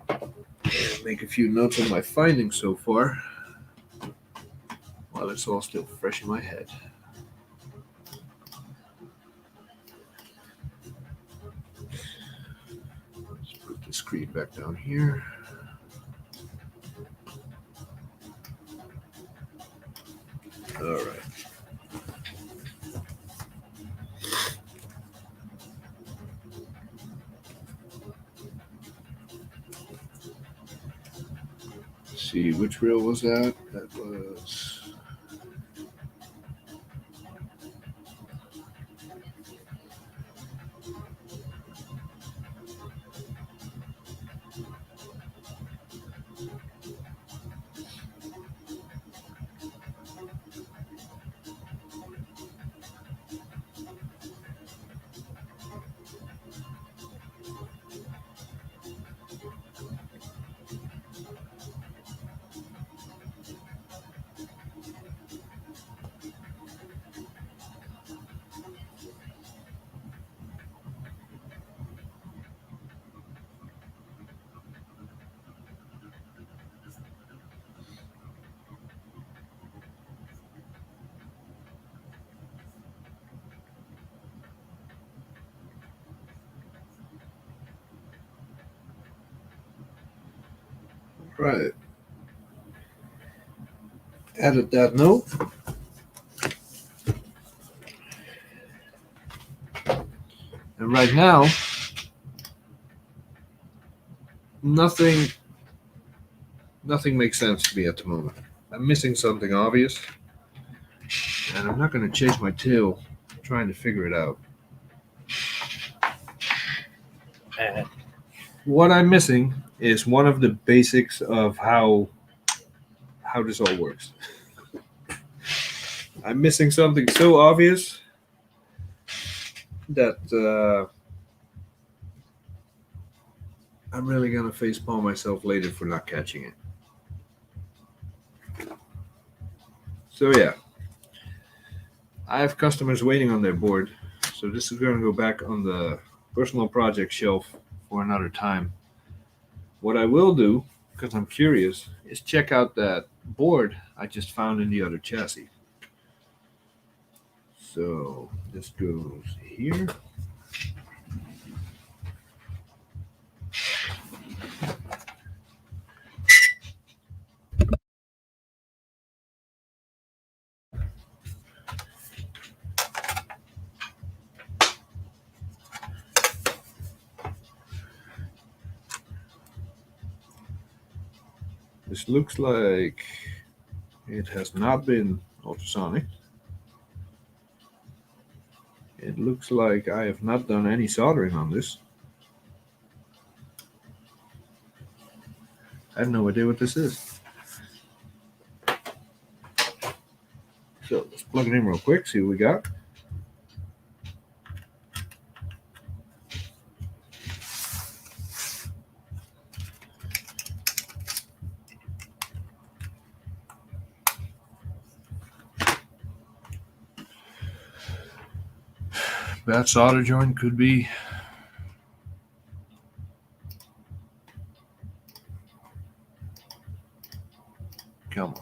And make a few notes on my findings so far while it's all still fresh in my head. Let's put the screen back down here. All right. Let's see, which reel was that? That was. Right. Added that note. And right now, nothing makes sense to me at the moment. I'm missing something obvious, and I'm not going to chase my tail trying to figure it out. And what I'm missing is one of the basics of how this all works. I'm missing something so obvious that I'm really going to facepalm myself later for not catching it. So yeah, I have customers waiting on their board, so this is going to go back on the personal project shelf for another time. What I will do, because I'm curious, is check out that board I just found in the other chassis. So this goes here. This looks like it has not been ultrasonic. It looks like I have not done any soldering on this. I have no idea what this is. So let's plug it in real quick, see what we got. That solder joint could be. Come on.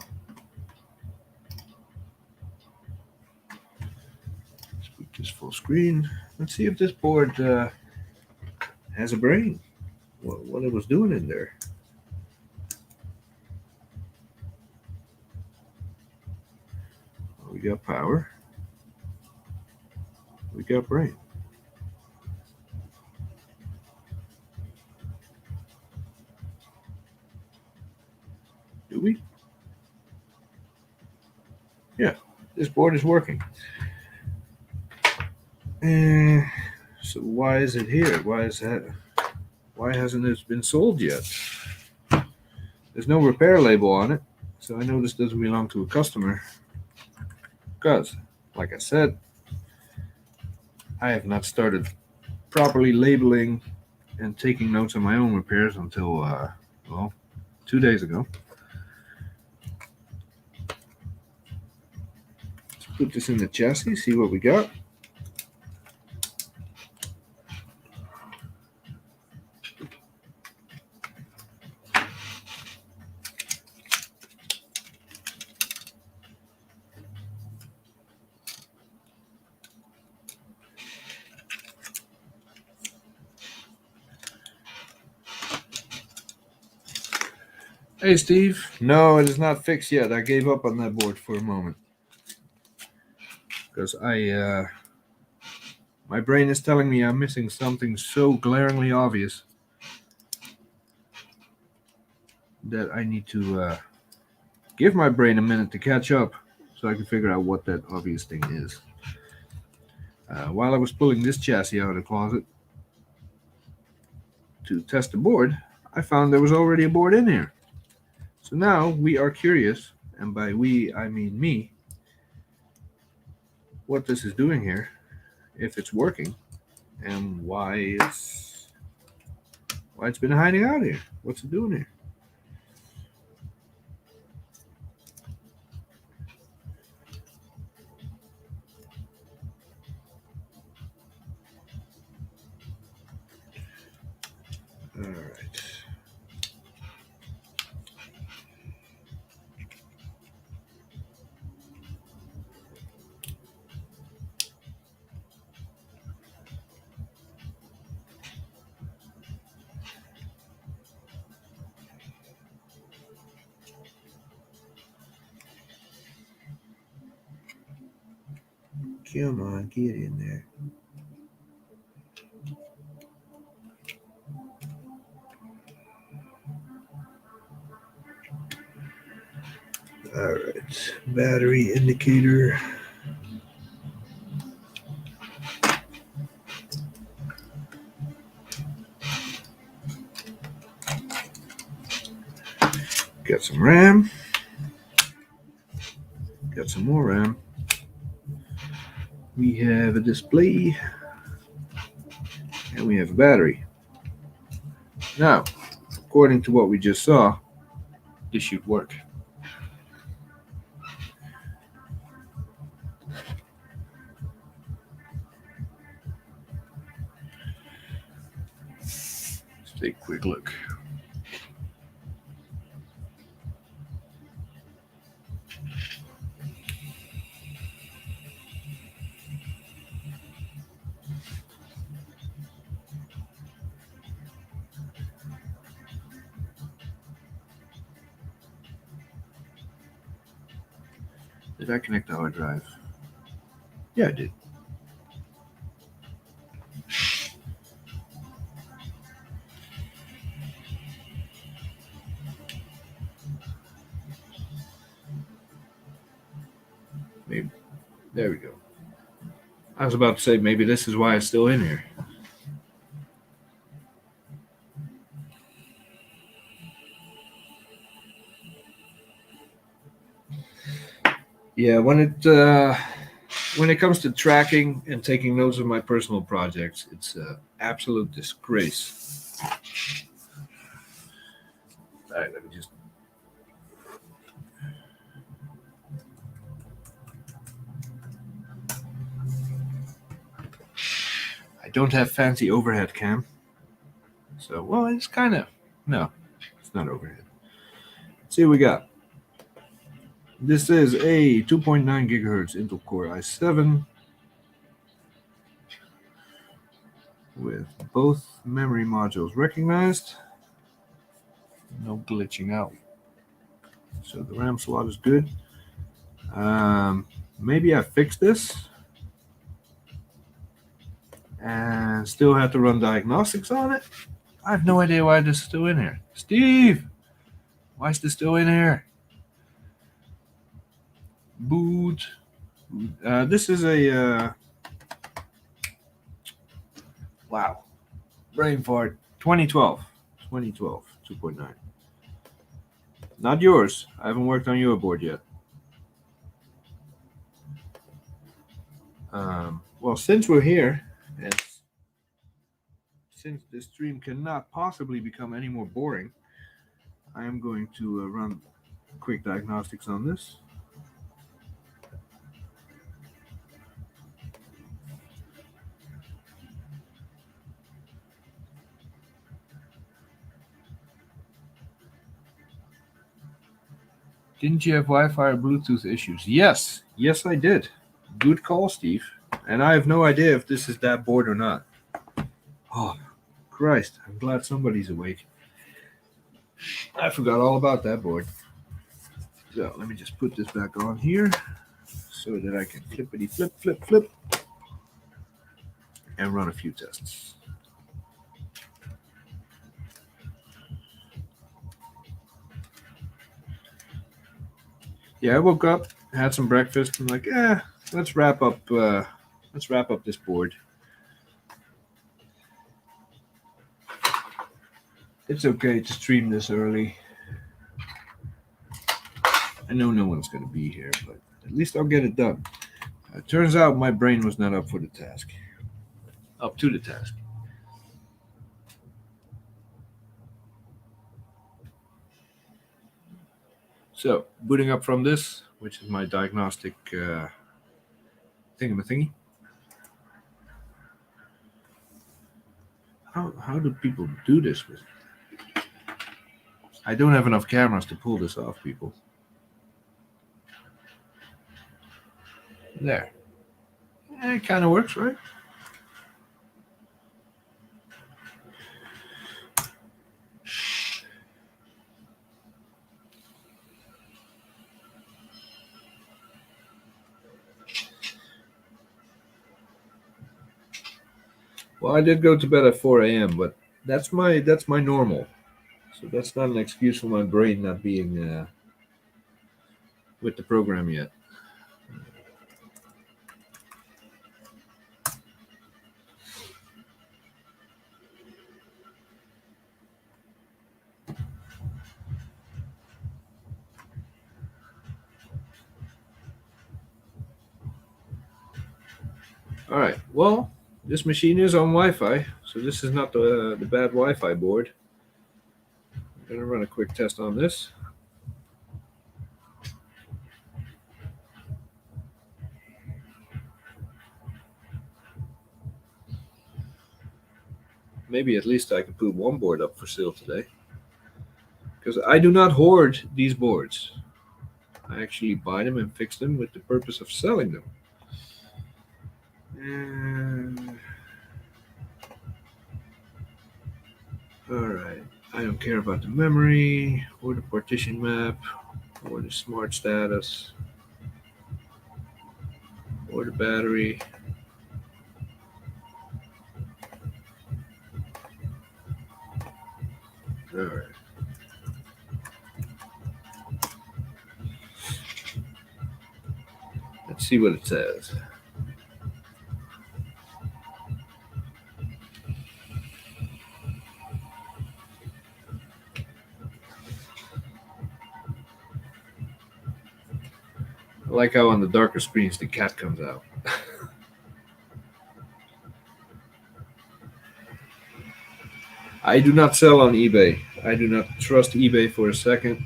Let's put this full screen. Let's see if this board has a brain. What it was doing in there. We got power. We got brain. Do we? Yeah, this board is working. So why is it here? Why is that? Why hasn't this been sold yet? There's no repair label on it, so I know this doesn't belong to a customer. Because, like I said, I have not started properly labeling and taking notes on my own repairs until, well, 2 days ago. Let's put this in the chassis, see what we got. Hey, Steve. No, it is not fixed yet. I gave up on that board for a moment. Because my brain is telling me I'm missing something so glaringly obvious that I need to give my brain a minute to catch up so I can figure out what that obvious thing is. While I was pulling this chassis out of the closet to test the board, I found there was already a board in here. So now we are curious, and by we I mean me, what this is doing here, if it's working, and why it's been hiding out here. What's it doing here? All right. Come on, get in there. All right, battery indicator. Got some RAM. Got some more RAM. We have a display. And we have a battery. Now, according to what we just saw, this should work. Let's take a quick look. Did I connect the hard drive? Yeah, I did. There we go. I was about to say maybe this is why it's still in here. Yeah, when it comes to tracking and taking notes of my personal projects, it's an absolute disgrace. All right, let me just. I don't have fancy overhead cam, so well, it's kind of no, it's not overhead. Let's see what we got. This is a 2.9 gigahertz Intel Core i7 with both memory modules recognized. No glitching out. So the RAM slot is good. Maybe I fixed this and still have to run diagnostics on it. I have no idea why this is still in here. Steve, why is this still in here? Boot. This is a wow, brain fart. 2012, 2.9. Not yours. I haven't worked on your board yet. Well, since we're here, and since this stream cannot possibly become any more boring, I am going to run quick diagnostics on this. Didn't you have Wi-Fi or Bluetooth issues? Yes, I did. Good call, Steve. And I have no idea if this is that board or not. Oh, Christ, I'm glad somebody's awake. I forgot all about that board. So let me just put this back on here so that I can flippity flip, and run a few tests. Yeah, I woke up, had some breakfast, and like, let's wrap up this board. It's okay to stream this early. I know no one's going to be here, but at least I'll get it done. Turns out my brain was not up to the task. So, booting up from this, which is my diagnostic thingy. How do people do this with it? I don't have enough cameras to pull this off, people. There. It kind of works, right? Well, I did go to bed at 4 a.m., but that's my normal. So that's not an excuse for my brain not being with the program yet. All right. Well, this machine is on Wi-Fi, so this is not the bad Wi-Fi board. I'm gonna run a quick test on this. Maybe at least I can put one board up for sale today, because I do not hoard these boards. I actually buy them and fix them with the purpose of selling them. All right. I don't care about the memory or the partition map or the smart status or the battery. All right. Let's see what it says. I like how on the darker screens the cat comes out. I do not sell on eBay. I do not trust eBay for a second.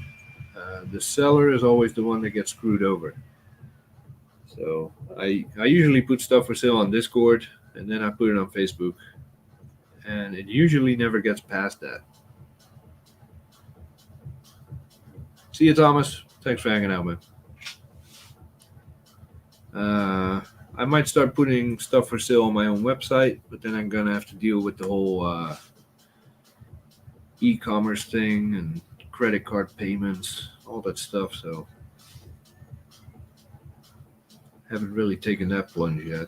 The seller is always the one that gets screwed over. So I usually put stuff for sale on Discord, and then I put it on Facebook, and it usually never gets past that. See you, Thomas. Thanks for hanging out, man. I might start putting stuff for sale on my own website, but then I'm gonna have to deal with the whole e-commerce thing and credit card payments, all that stuff. So haven't really taken that plunge yet.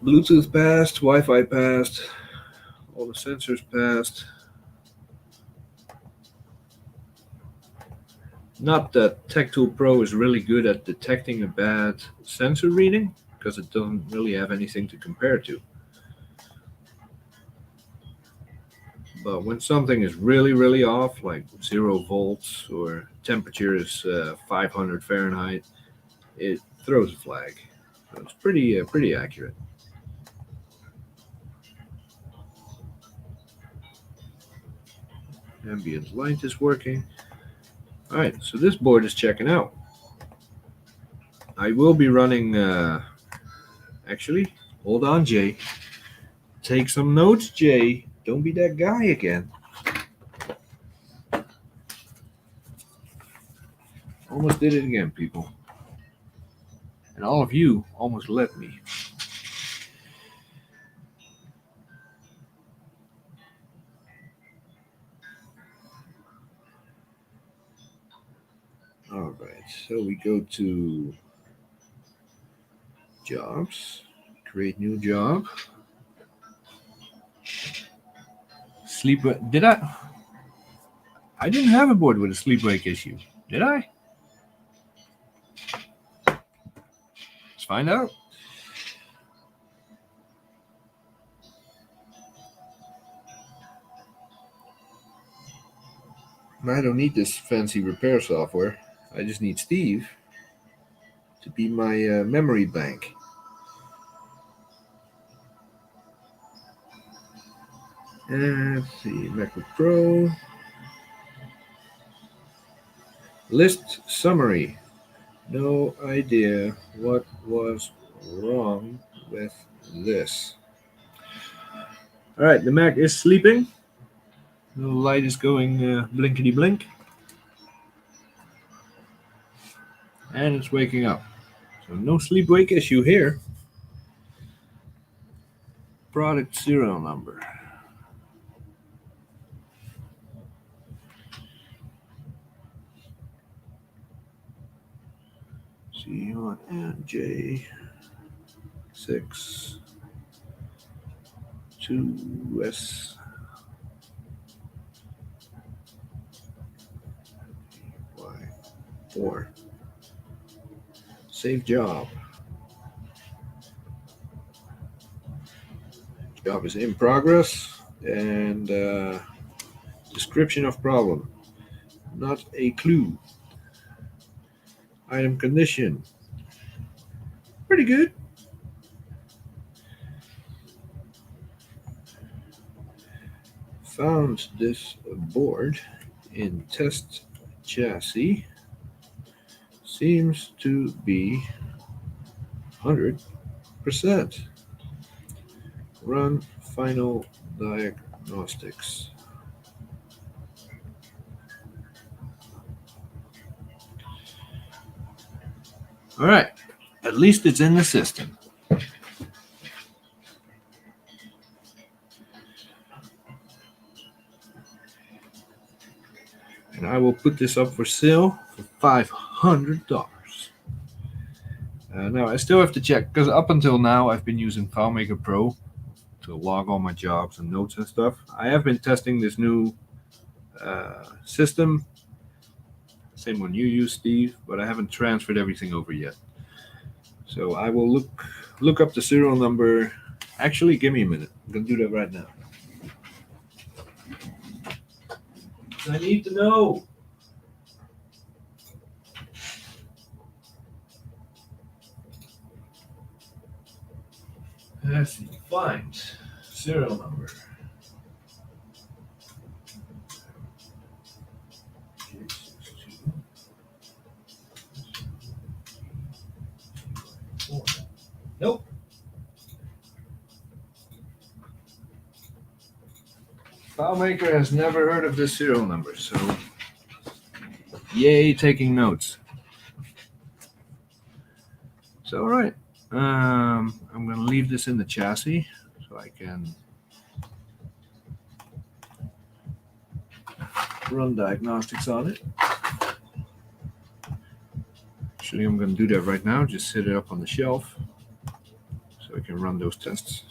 Bluetooth passed, Wi-Fi passed, all the sensors passed. Not that TechTool Pro is really good at detecting a bad sensor reading, because it doesn't really have anything to compare to. But when something is really, really off, like 0 volts or temperature is 500 Fahrenheit, it throws a flag. So it's pretty accurate. Ambient light is working. All right, so this board is checking out. I will be running, actually, hold on, Jay. Take some notes, Jay. Don't be that guy again. Almost did it again, people. And all of you almost let me. All right, so we go to jobs, create new job. Sleep, did I? I didn't have a board with a sleep wake issue, did I? Let's find out. I don't need this fancy repair software. I just need Steve to be my memory bank. And let's see, MacBook Pro. List summary. No idea what was wrong with this. All right, the Mac is sleeping. The light is going blinkety blink. And it's waking up. So no sleep wake issue here. Product serial number. C1NJ 6 2S 4. Save job. Job is in progress, and description of problem. Not a clue. Item condition. Pretty good. Found this board in test chassis. Seems to be 100%. Run final diagnostics. All right, at least it's in the system. And I will put this up for sale for $500. Now I still have to check because up until now I've been using FileMaker Pro to log all my jobs and notes and stuff. I have been testing this new system, same one you use, Steve, but I haven't transferred everything over yet. So I will look up the serial number. Actually, give me a minute. I'm gonna do that right now. I need to know. Let's see. Find serial number. Nope. FileMaker has never heard of this serial number, so yay, taking notes. So, all right. I'm going to leave this in the chassis so I can run diagnostics on it. Actually, I'm going to do that right now. Just set it up on the shelf so I can run those tests.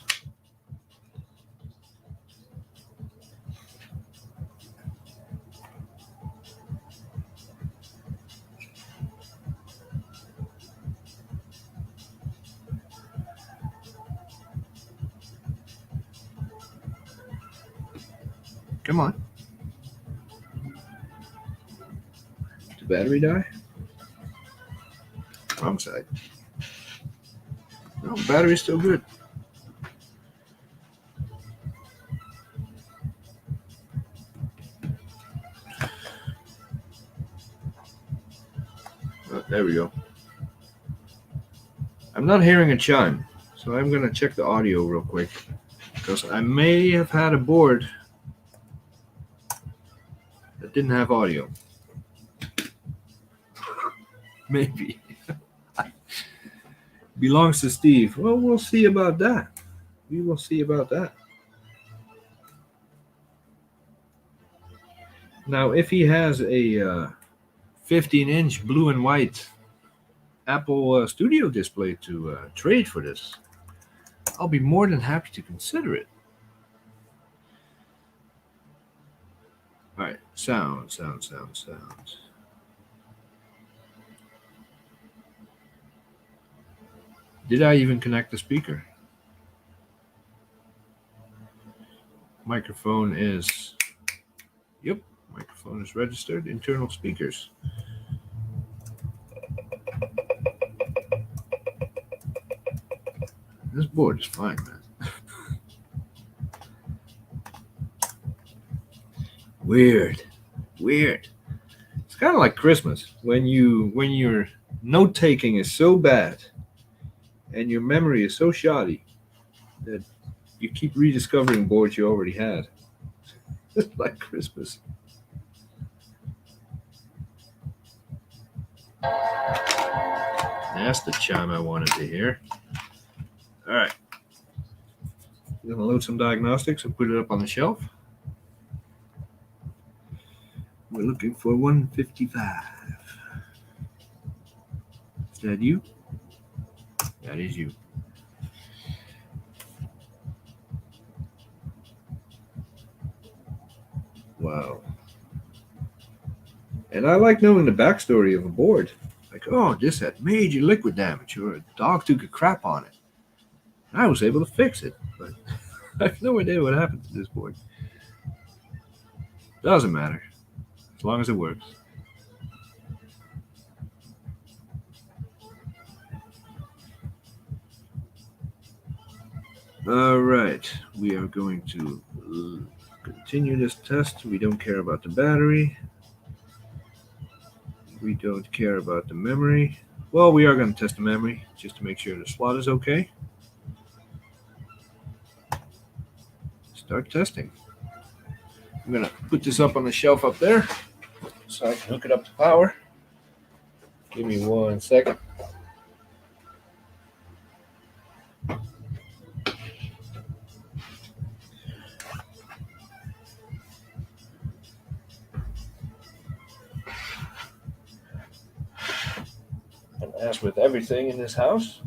Come on. Did the battery die? Wrong side. No, battery's still good. Oh, there we go. I'm not hearing a chime, so I'm going to check the audio real quick because I may have had a board that didn't have audio. Maybe. Belongs to Steve. Well, we'll see about that. We will see about that. Now, if he has a 15-inch blue and white Apple Studio display to trade for this, I'll be more than happy to consider it. All right, sound. Did I even connect the speaker? Microphone is, yep, microphone is registered. Internal speakers. This board is fine, man. Weird. It's kind of like Christmas when your note taking is so bad and your memory is so shoddy that you keep rediscovering boards you already had. It's like Christmas. That's the chime I wanted to hear. All right. I'm going to load some diagnostics and put it up on the shelf. We're looking for 155. Is that you? That is you. Wow. And I like knowing the backstory of a board. Like, oh, this had major liquid damage, or a dog took a crap on it. I was able to fix it, but I have no idea what happened to this board. Doesn't matter, as long as it works. All right, we are going to continue this test. We don't care about the battery. We don't care about the memory. Well, we are going to test the memory just to make sure the slot is okay. Start testing. I'm going to put this up on the shelf up there so I can hook it up to power. Give me 1 second. As with everything in this house,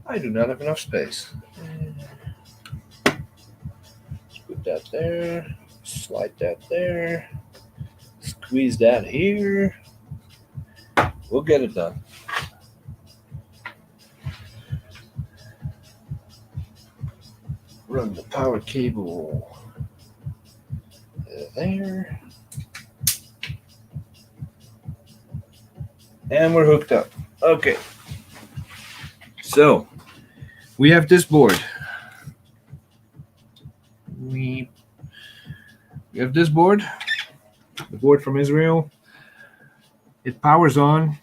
I do not have enough space. Let's put that there, slide that there, squeeze that here. We'll get it done. Run the power cable there. And we're hooked up. Okay. So we have this board. We have this board, the board from Israel. It powers on,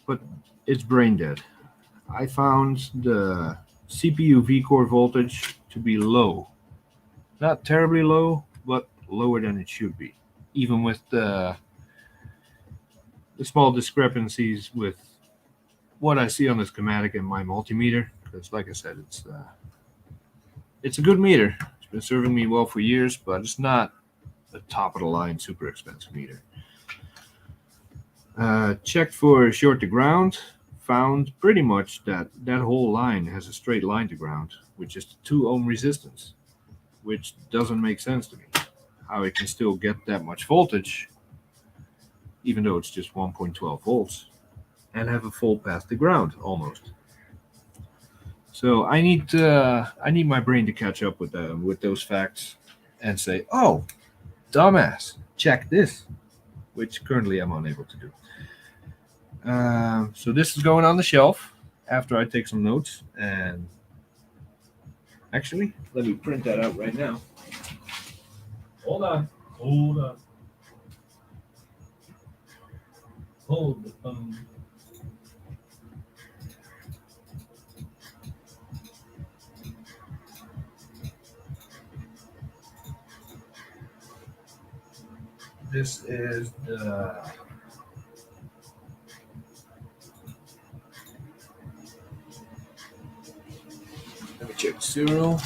but it's brain dead. I found the CPU V-core voltage to be low. Not terribly low, but lower than it should be. Even with the small discrepancies with what I see on the schematic and my multimeter. Because like I said, it's a good meter. It's been serving me well for years, but it's not a top of the line super expensive meter. Checked for short to ground, found pretty much that whole line has a straight line to ground, which is 2 ohm resistance, which doesn't make sense to me. How it can still get that much voltage, even though it's just 1.12 volts, and have a full path to ground almost. So I need my brain to catch up with those facts and say, oh, dumbass, check this, which currently I'm unable to do. So this is going on the shelf after I take some notes. And actually, let me print that out right now. Hold on. Hold the phone. This is the let me check the serial.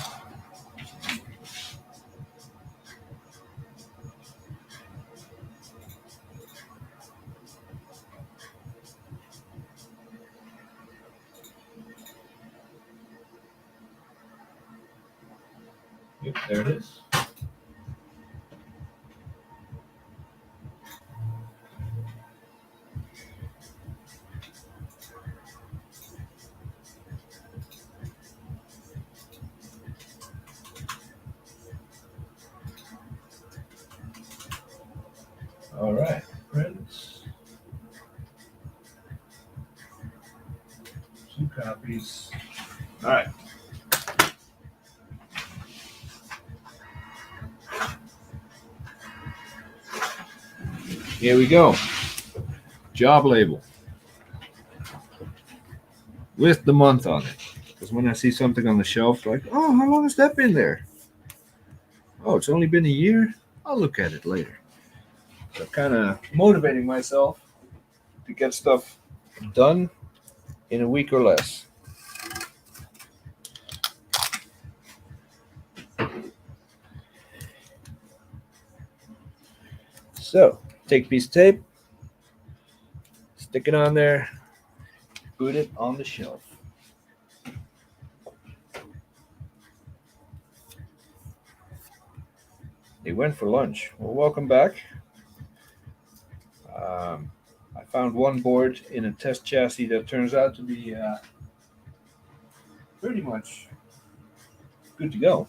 Yep, there it is. All right, prints. 2 copies. All right. Here we go. Job label with the month on it. Because when I see something on the shelf, like, oh, how long has that been there? Oh, it's only been a year? I'll look at it later. So kind of motivating myself to get stuff done in a week or less. So take a piece of tape, stick it on there, put it on the shelf. They went for lunch. Well, welcome back. I found one board in a test chassis that turns out to be pretty much good to go.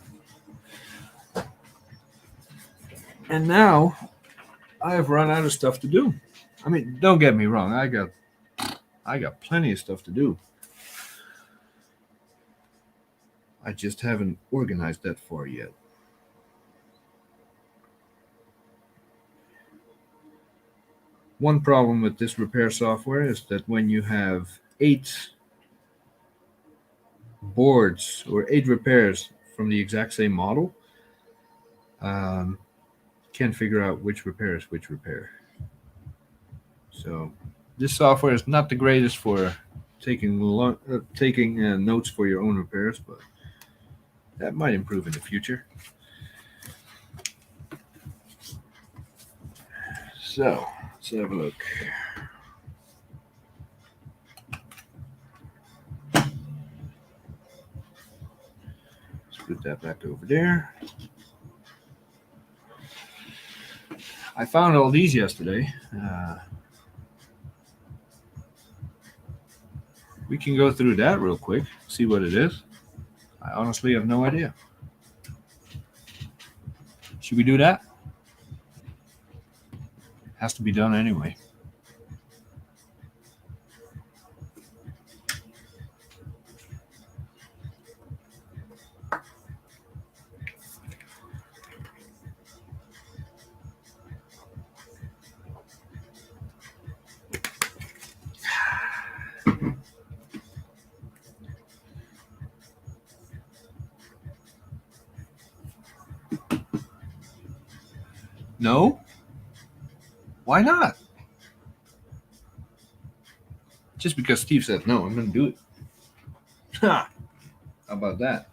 And now I have run out of stuff to do. I mean, don't get me wrong. I got plenty of stuff to do. I just haven't organized that far yet. One problem with this repair software is that when you have 8 boards or 8 repairs from the exact same model, can't figure out which repair is which repair. So this software is not the greatest for taking notes for your own repairs, but that might improve in the future. So let's have a look. Put that back over there. I found all these yesterday. We can go through that real quick, see what it is. I honestly have no idea. Should we do that? Has to be done anyway. No? Why not? Just because Steve said no, I'm going to do it. Ha! How about that?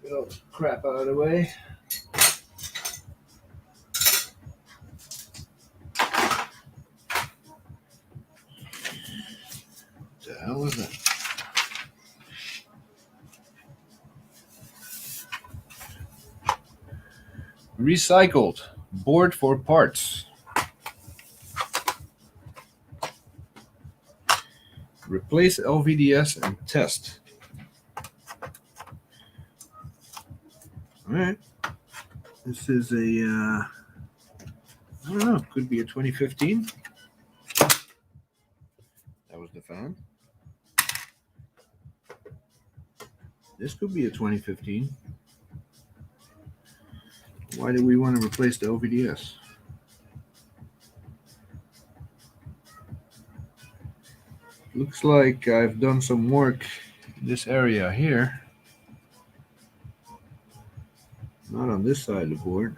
Get all the crap out of the way. What the hell is that? Recycled board for parts. Replace LVDS and test. All right. This is a, I don't know, could be a 2015. That was the fan. This could be a 2015. Why do we want to replace the LVDS? Looks like I've done some work in this area here. Not on this side of the board.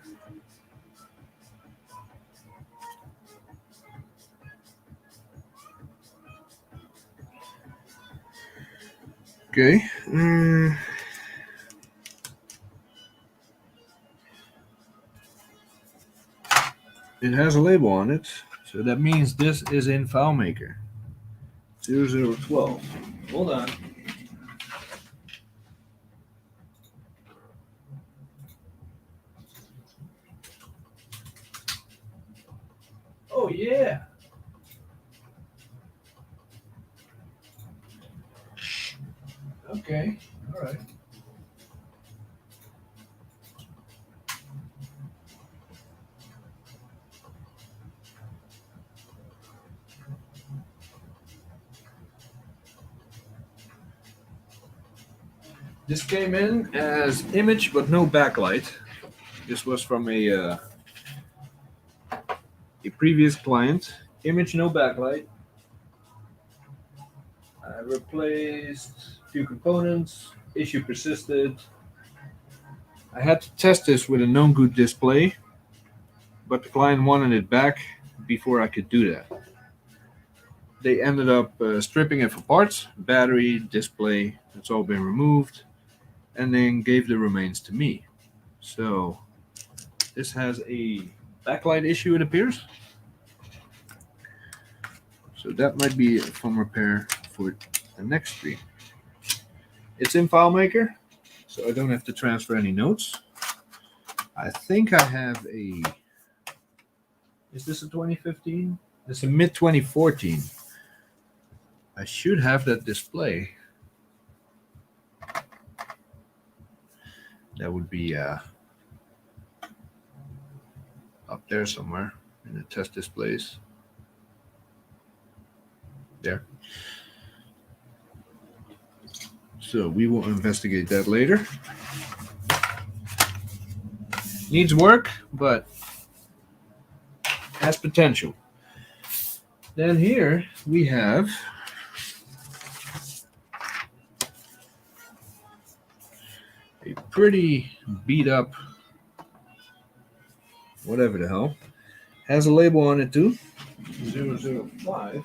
Okay. It has a label on it, so that means this is in FileMaker. 0012. Hold on. Oh, yeah. Okay. All right. This came in as image but no backlight. This was from a previous client. Image, no backlight. I replaced a few components. Issue persisted. I had to test this with a known good display, but the client wanted it back before I could do that. They ended up stripping it for parts, battery, display, it's all been removed, and then gave the remains to me. So this has a backlight issue, it appears. So that might be from repair for the next stream. It's in FileMaker, so I don't have to transfer any notes. I think I have a, is this a 2015? It's a mid 2014. I should have that display. That would be up there somewhere in the test displays. There. So we will investigate that later. Needs work, but has potential. Then here we have a pretty beat up, whatever the hell, has a label on it too, 005.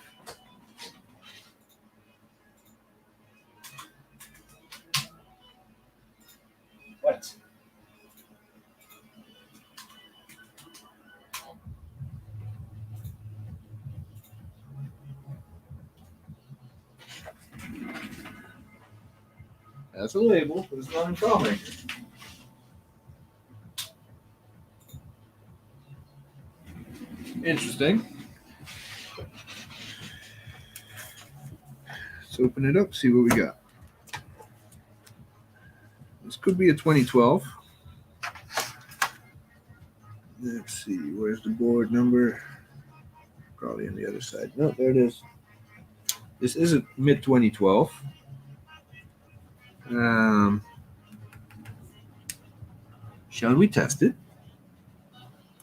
What? That's a label, but it's not in file maker. Interesting. Let's open it up, see what we got. This could be a 2012. Let's see, where's the board number? Probably on the other side. No, there it is. This is a mid 2012. Shall we test it?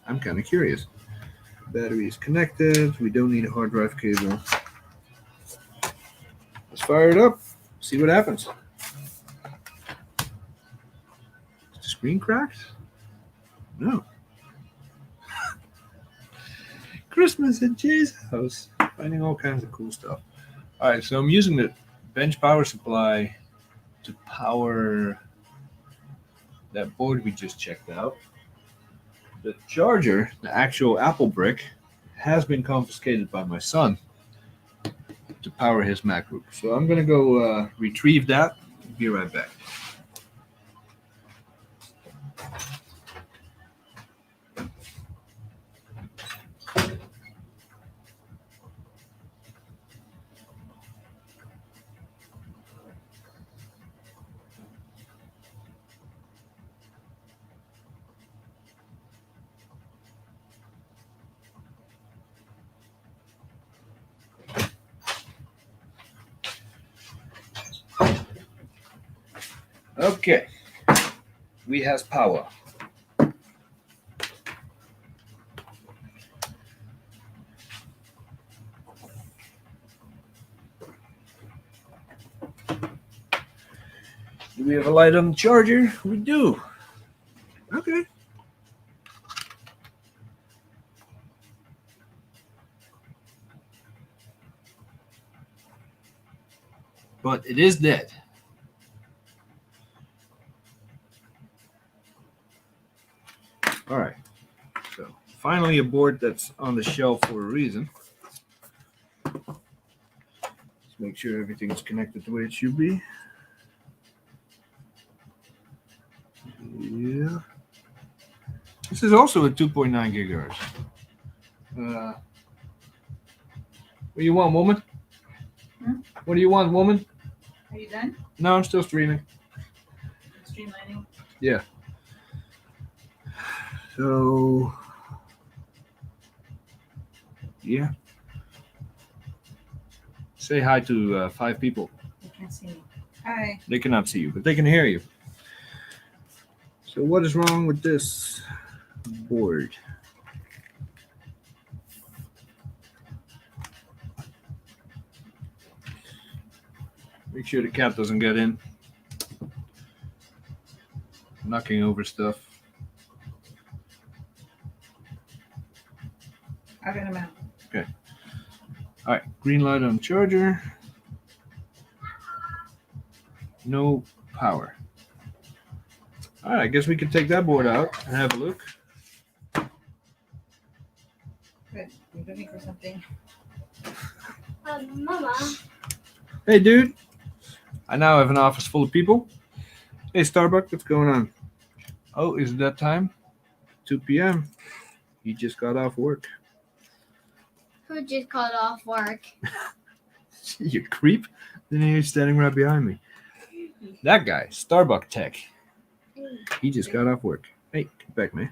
I'm kind of curious. Battery is connected. We don't need a hard drive cable. Let's fire it up. See what happens. Is the screen cracked? No. Christmas at Jay's house. Finding all kinds of cool stuff. All right, so I'm using the bench power supply to power that board we just checked out. The charger, the actual Apple brick, has been confiscated by my son to power his MacBook. So I'm going to go retrieve that. Be right back. Okay, we has power. Do we have a light on the charger? We do. Okay. But it is dead. All right, so finally a board that's on the shelf for a reason. Let's make sure everything's connected the way it should be. Yeah. This is also a 2.9 gigahertz. What do you want, woman? What do you want, woman? Are you done? No, I'm still streaming. Streamlining? Yeah. So, yeah. Say hi to 5 people. They can't see me. Hi. They cannot see you, but they can hear you. So what is wrong with this board? Make sure the cat doesn't get in. Knocking over stuff. I'll get him out. Okay. All right. Green light on charger. No power. All right. I guess we can take that board out and have a look. Good. You're looking for something. Mama. Hey, dude. I now have an office full of people. Hey, Starbucks, what's going on? Oh, is it that time? 2 p.m. He just got off work. Who just got off work? You creep. Then he's standing right behind me. That guy, Starbucks Tech. He just got off work. Hey, get back, man.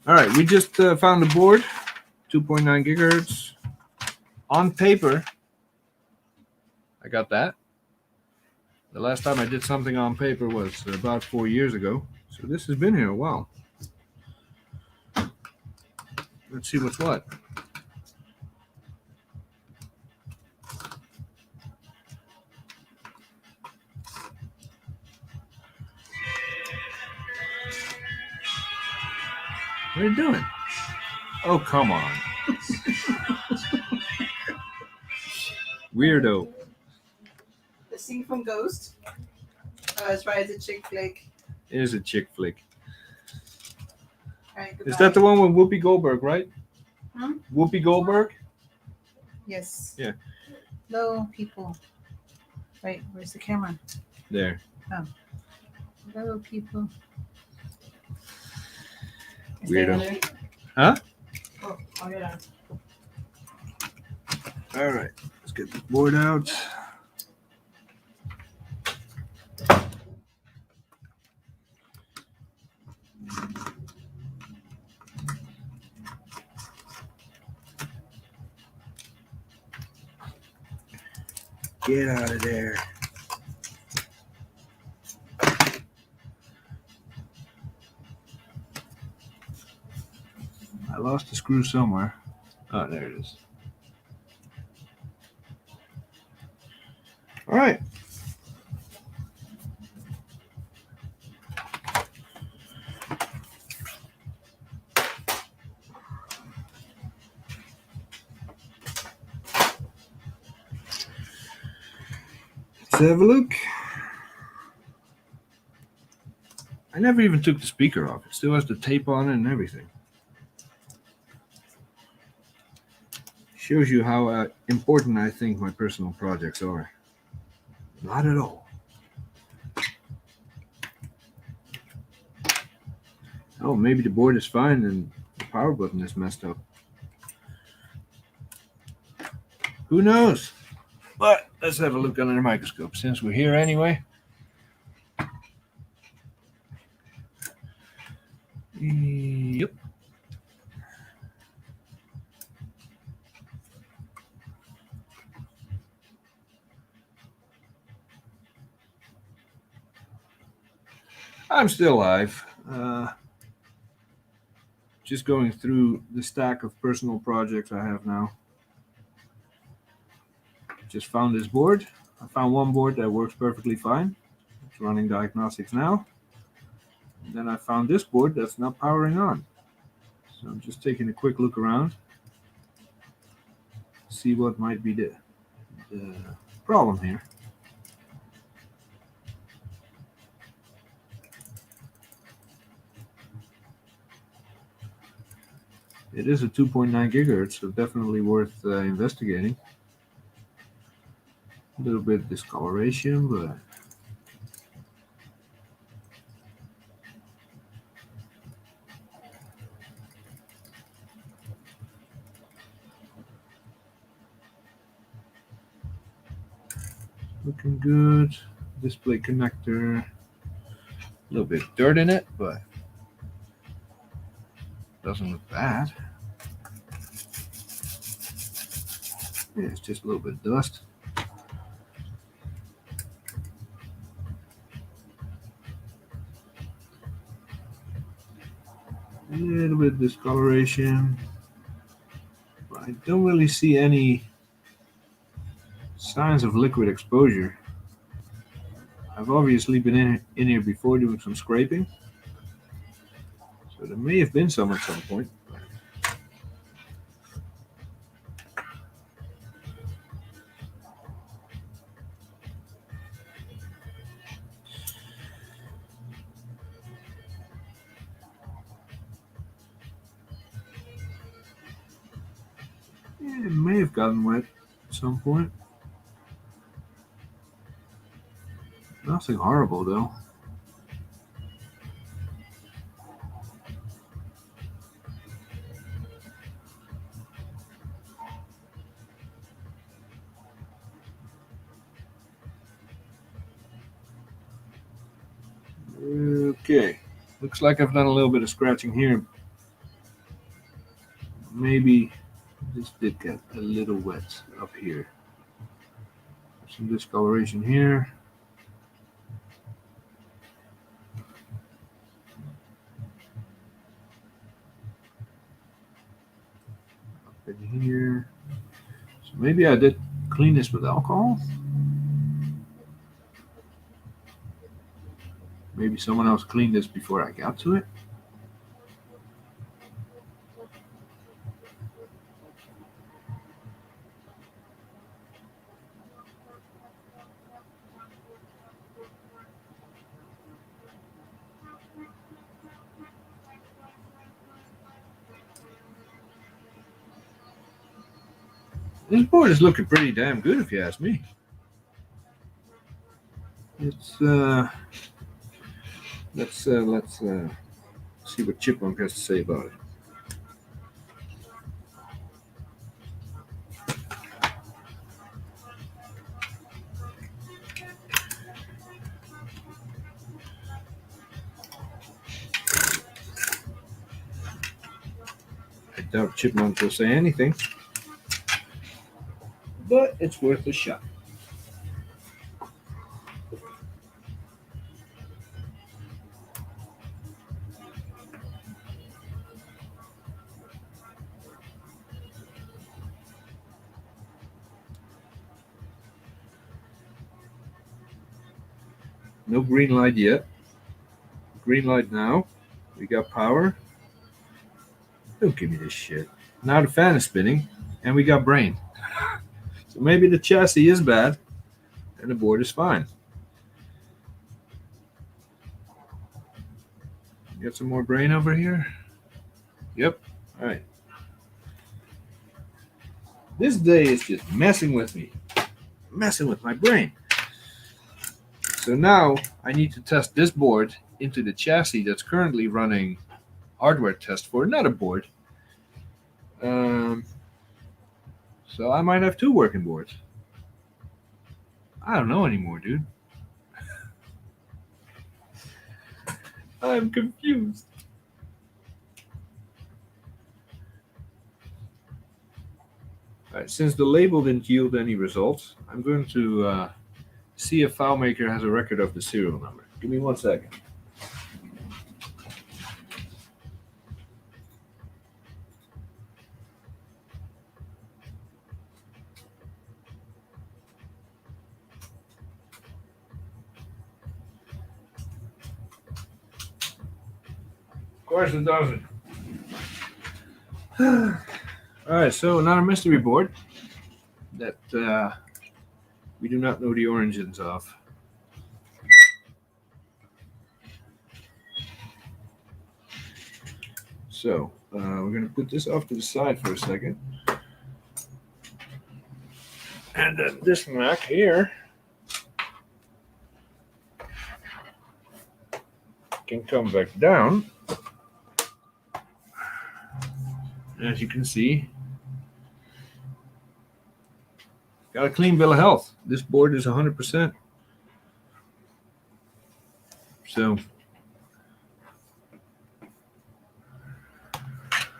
All right, we just found the board. 2.9 gigahertz. On paper, I got that. The last time I did something on paper was about 4 years ago. So this has been here a while. Let's see what's what. What are you doing? Oh, come on. Weirdo. The scene from Ghost. Oh, that's right. It's a chick flick. It is a chick flick. All right, Is that the one with Whoopi Goldberg, right? Huh? Whoopi Goldberg? Yes. Yeah. Hello, people. Wait, where's the camera? There. Hello, people. Weirdo. Huh? Oh, I'll get on. All right. Let's get the board out. Get out of there. I lost the screw somewhere. Oh, there it is. All right. Let's have a look. I never even took the speaker off. It still has the tape on it and everything. Shows you how important I think my personal projects are. Not at all. Oh, maybe the board is fine and the power button is messed up. Who knows? But let's have a look under the microscope since we're here anyway. Yep. I'm still alive. Just going through the stack of personal projects I have now. Just found this board. I found one board that works perfectly fine. It's running diagnostics now. And then I found this board that's not powering on. So I'm just taking a quick look around. See what might be the problem here. It is a 2.9 gigahertz, so definitely worth investigating. A little bit of discoloration, but looking good. Display connector, a little bit of dirt in it, but doesn't look bad. Yeah, it's just a little bit of dust. A little bit of discoloration, but I don't really see any signs of liquid exposure. I've obviously been in here before doing some scraping, so there may have been some at some point. Yeah, it may have gotten wet at some point. Nothing horrible though. Okay, looks like I've done a little bit of scratching here. Maybe this did get a little wet up here. Some discoloration here. Up in here. So maybe I did clean this with alcohol. Maybe someone else cleaned this before I got to it. This board is looking pretty damn good, if you ask me. It's let's see what Chipmunk has to say about it. I doubt Chipmunk will say anything, but it's worth a shot. No green light yet. Green light now. We got power. Don't give me this shit. Now the fan is spinning, and we got brain. So maybe the chassis is bad, and the board is fine. Get some more brain over here. Yep. All right. This day is just messing with me, messing with my brain. So now I need to test this board into the chassis that's currently running hardware test for another board. So I might have two working boards. I don't know anymore, dude. I'm confused. All right, since the label didn't yield any results, I'm going to see if FileMaker has a record of the serial number. Give me 1 second. Of course it doesn't. All right, so another mystery board that we do not know the origins of. So we're going to put this off to the side for a second. And then this Mac here can come back down. As you can see, got a clean bill of health. This board is 100%. So,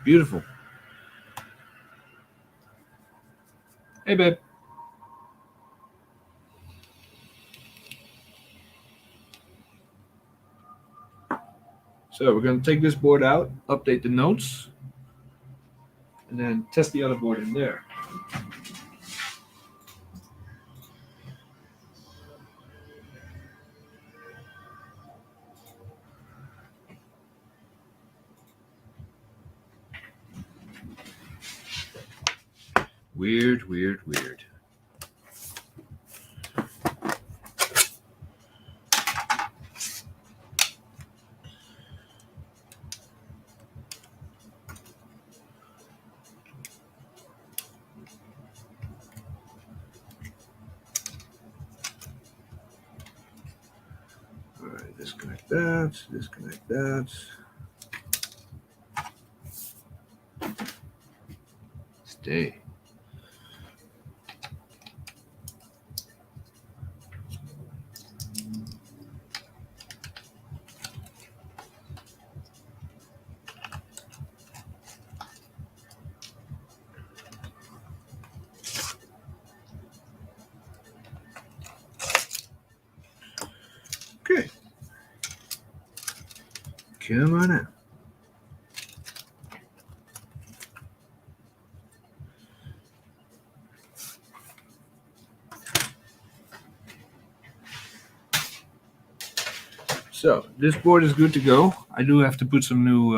beautiful. Hey, babe. So we're going to take this board out, update the notes, and then test the other board in there. Weird, weird, weird. All right, disconnect that, disconnect that. Stay. Okay. Come on out. So this board is good to go. I do have to put some new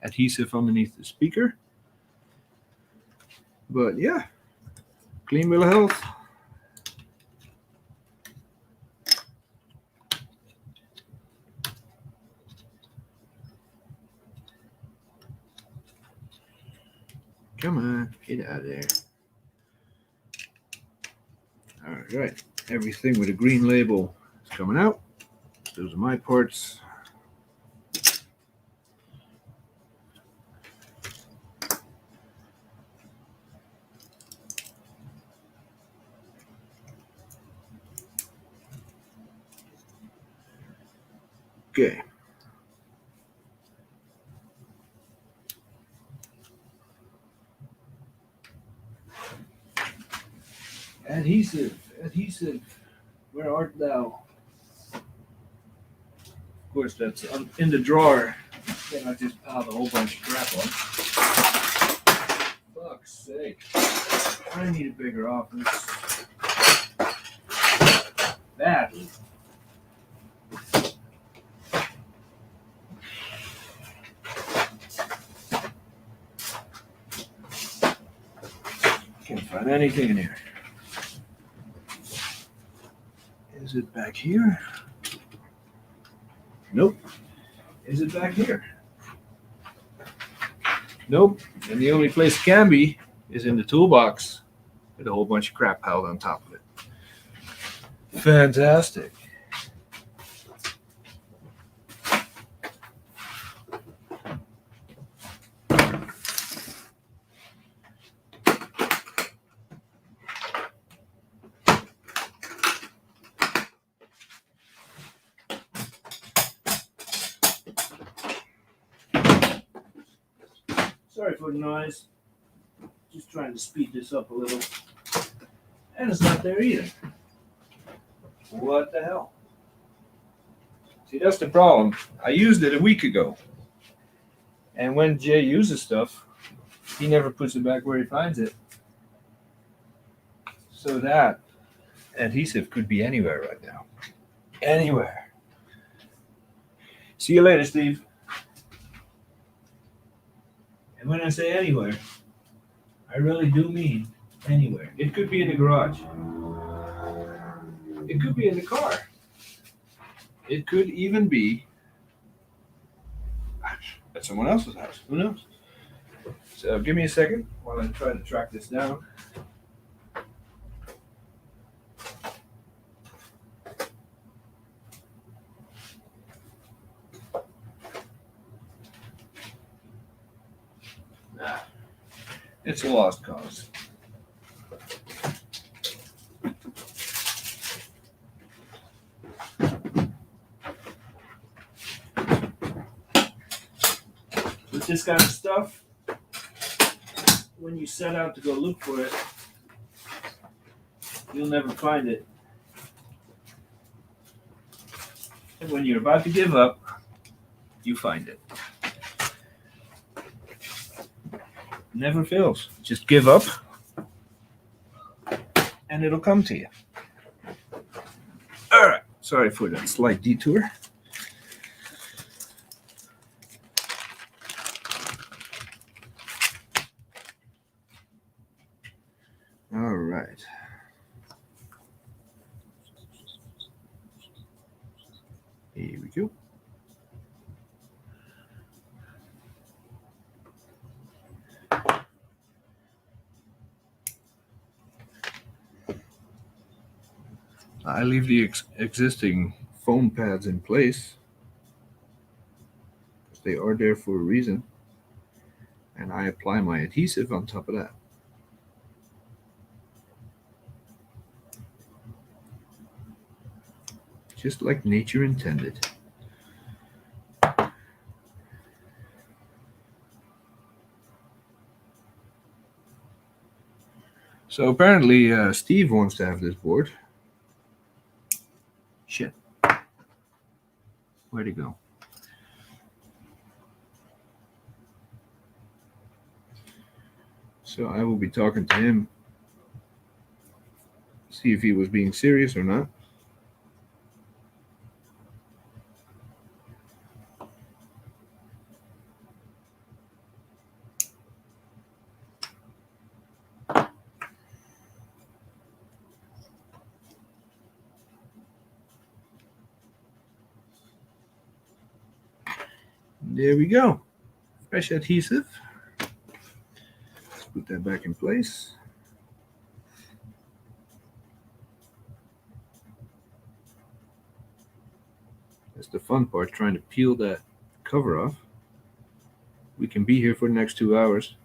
adhesive underneath the speaker. But yeah, clean bill of health. Come on, get out of there. All right, everything with a green label is coming out. Those are my parts. Okay. Adhesive, where art thou? Of course, that's in the drawer. Then I just piled a whole bunch of crap on. Fuck's sake. I need a bigger office. Badly. Can't find anything in here. Is it back here? Nope. Is it back here? Nope. And the only place it can be is in the toolbox with a whole bunch of crap piled on top of it. Fantastic. Sorry for the noise. Just trying to speed this up a little. And it's not there either. What the hell? See, that's the problem. I used it a week ago. And when Jay uses stuff, he never puts it back where he finds it. So that adhesive could be anywhere right now. Anywhere. See you later, Steve. And when I say anywhere, I really do mean anywhere. It could be in the garage. It could be in the car. It could even be at someone else's house. Who knows? So give me a second while I try to track this down. Nah, it's a lost cause. With this kind of stuff, when you set out to go look for it, you'll never find it. And when you're about to give up, you find it. Never fails. Just give up, and it'll come to you. All right. Sorry for that slight detour. All right. Here we go. I leave the existing foam pads in place because they are there for a reason, and I apply my adhesive on top of that. Just like nature intended. So apparently Steve wants to have this board. Shit. Where'd he go? So I will be talking to him, see if he was being serious or not. There we go. Fresh adhesive. Let's put that back in place. That's the fun part, trying to peel that cover off. We can be here for the next 2 hours.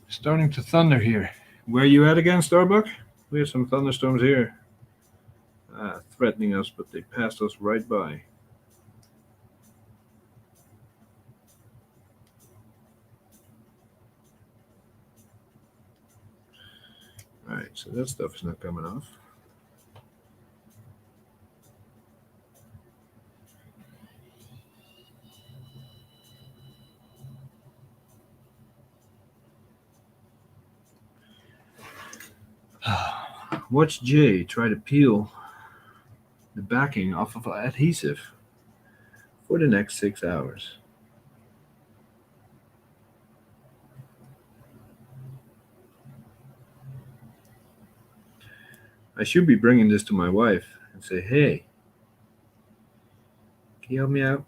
Starting to thunder here. Where you at again, Starbuck? We have some thunderstorms here. Threatening us, but they passed us right by. Alright, so that stuff is not coming off. Watch Jay try to peel the backing off of adhesive for the next 6 hours. I should be bringing this to my wife and say, hey, can you help me out?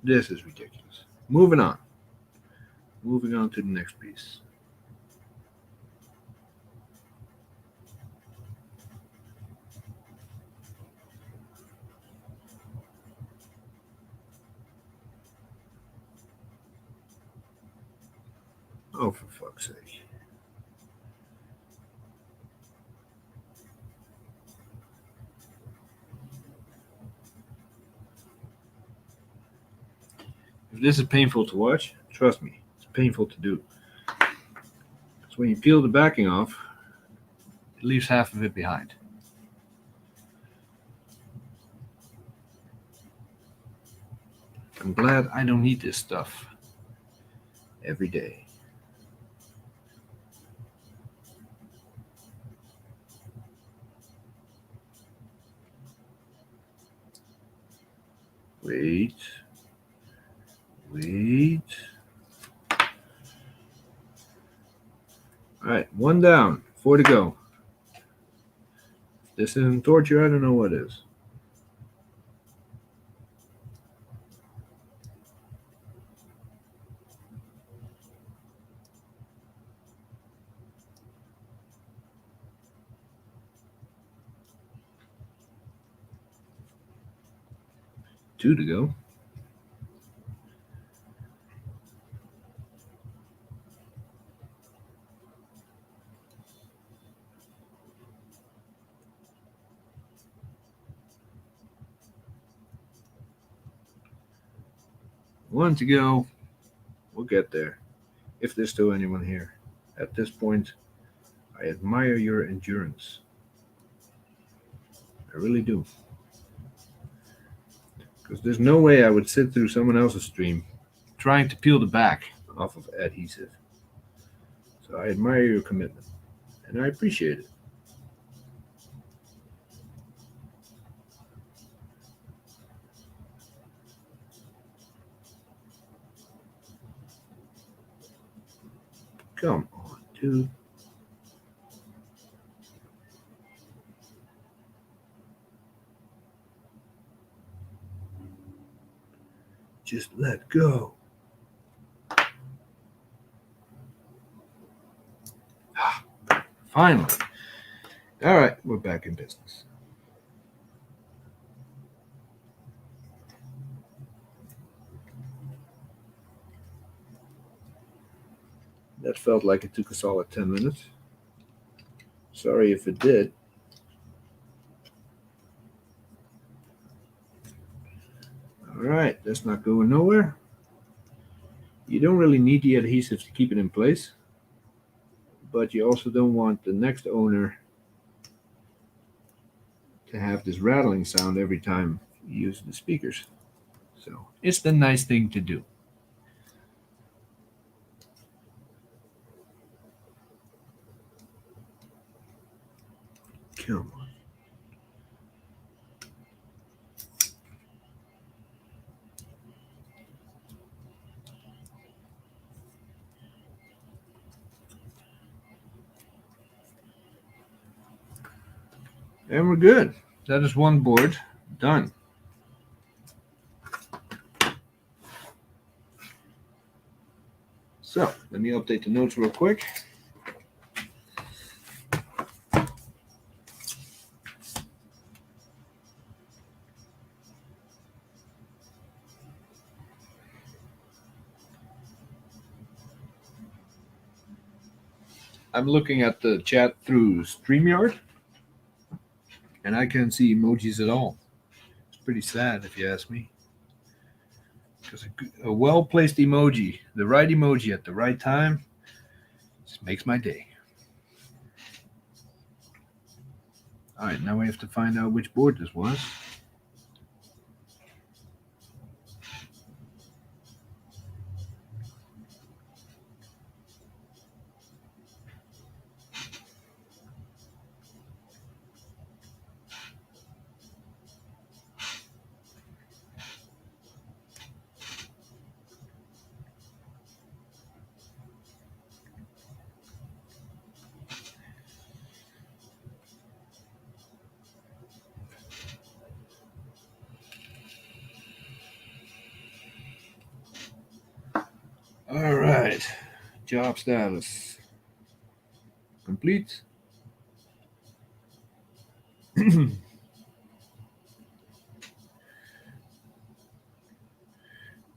This is ridiculous. Moving on. Moving on to the next piece. Oh, for fuck's sake. If this is painful to watch, trust me, it's painful to do. Because when you peel the backing off, it leaves half of it behind. I'm glad I don't need this stuff every day. Wait. Alright, one down, 4 to go. If this isn't torture, I don't know what is. Two to go. One to go. We'll get there. If there's still anyone here. At this point, I admire your endurance. I really do. Because there's no way I would sit through someone else's stream trying to peel the back off of adhesive. So I admire your commitment. And I appreciate it. Come on, dude. Just let go. Finally. All right, we're back in business. That felt like it took us all at 10 minutes. Sorry if it did. All right, that's not going nowhere. You don't really need the adhesive to keep it in place, but you also don't want the next owner to have this rattling sound every time you use the speakers. So it's the nice thing to do. Come on. And we're good. That is one board done. So let me update the notes real quick. I'm looking at the chat through StreamYard, and I can't see emojis at all. It's pretty sad, if you ask me. Because a well-placed emoji, the right emoji at the right time, just makes my day. All right, now we have to find out which board this was. All right, job status complete.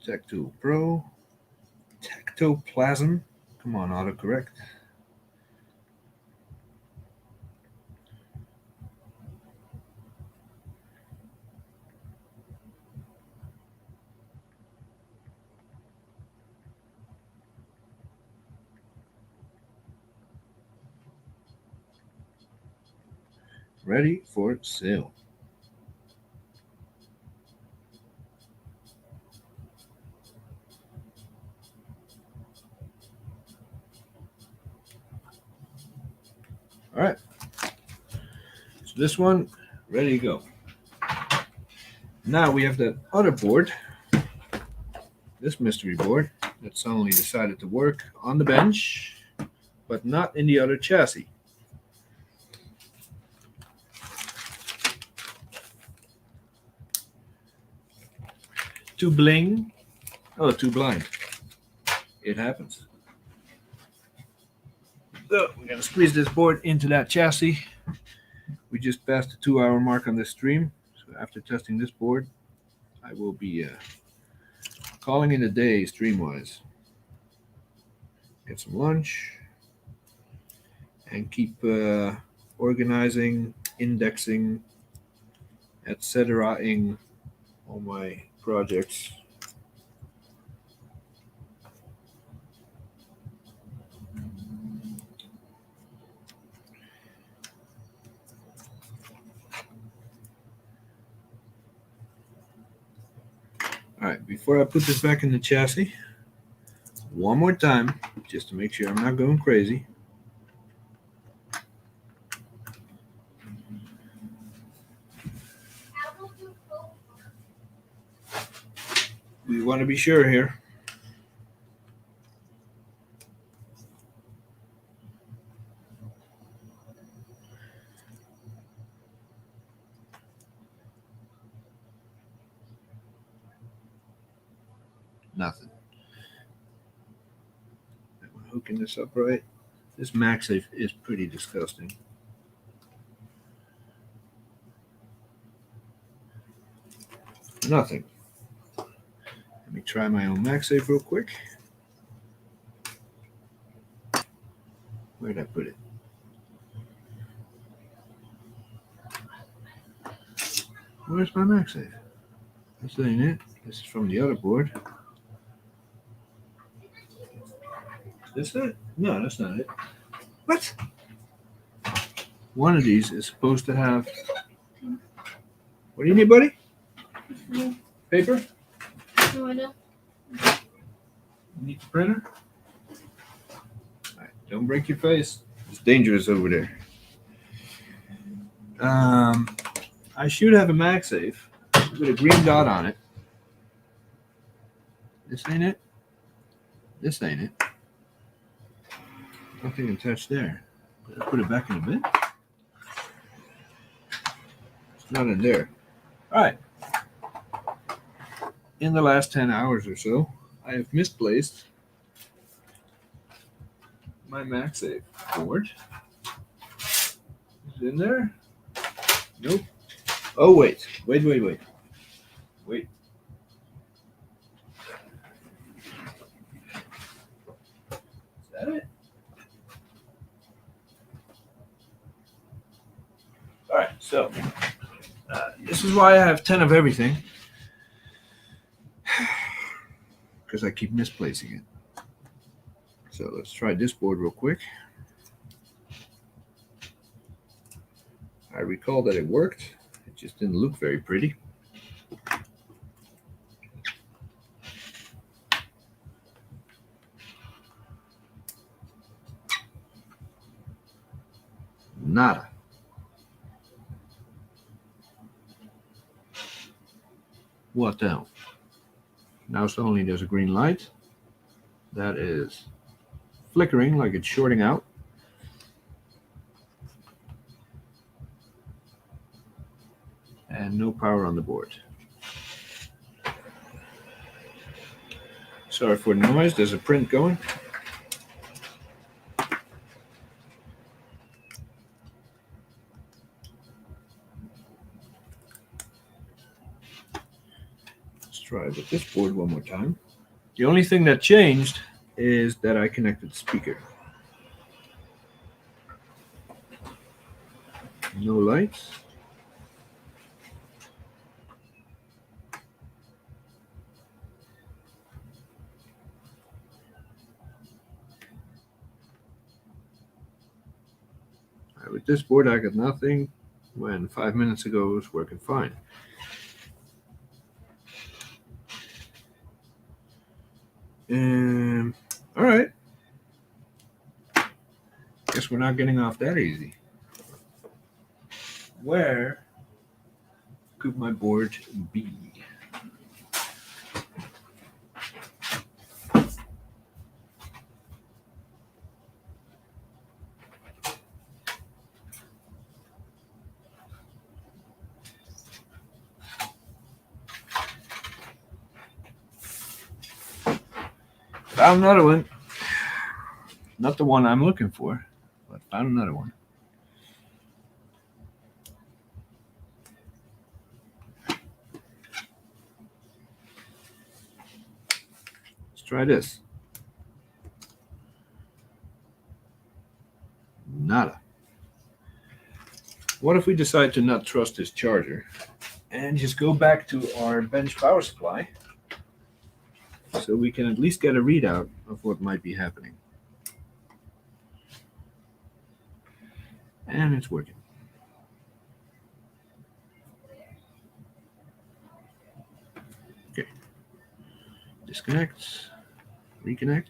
Tactile Pro, Tactoplasm. Come on, autocorrect. Ready for sale. All right. So this one, ready to go. Now we have that other board, this mystery board, that suddenly decided to work on the bench, but not in the other chassis. Too bling. Oh, too blind. It happens. So we're going to squeeze this board into that chassis. We just passed the 2-hour mark on this stream. So after testing this board, I will be calling it a day stream-wise. Get some lunch and keep organizing, indexing, etc.ing all my projects. All right, before I put this back in the chassis, one more time, just to make sure I'm not going crazy. We want to be sure here. Nothing. Am I hooking this up right? This MagSafe is pretty disgusting. Nothing. Let me try my own MagSafe real quick. Where'd I put it? Where's my MagSafe? This ain't it. This is from the other board. Is this it? No, that's not it. What? One of these is supposed to have. What do you need, buddy? Paper? No, I don't. You need the printer? All right, don't break your face. It's dangerous over there. I should have a MagSafe with a green dot on it. This ain't it. This ain't it. Nothing attached there. I'll put it back in a bit. not in there. All right. In the last 10 hours or so, I have misplaced my MagSafe board. Is it in there? Nope. Oh, wait. Wait. Is that it? All right, so this is why I have 10 of everything. Because I keep misplacing it. So let's try this board real quick. I recall that it worked. It just didn't look very pretty. Nada. What now? Now suddenly there's a green light. That is flickering like it's shorting out. And no power on the board. Sorry for the noise, there's a print going. Let's try with this board one more time. The only thing that changed is that I connected the speaker. No lights. With this board, I got nothing when 5 minutes ago it was working fine. All right. Guess we're not getting off that easy. Where could my board be? Found another one. Not the one I'm looking for, but found another one. Let's try this. Nada. What if we decide to not trust this charger and just go back to our bench power supply so we can at least get a readout of what might be happening? And it's working. Okay. Disconnect, reconnect.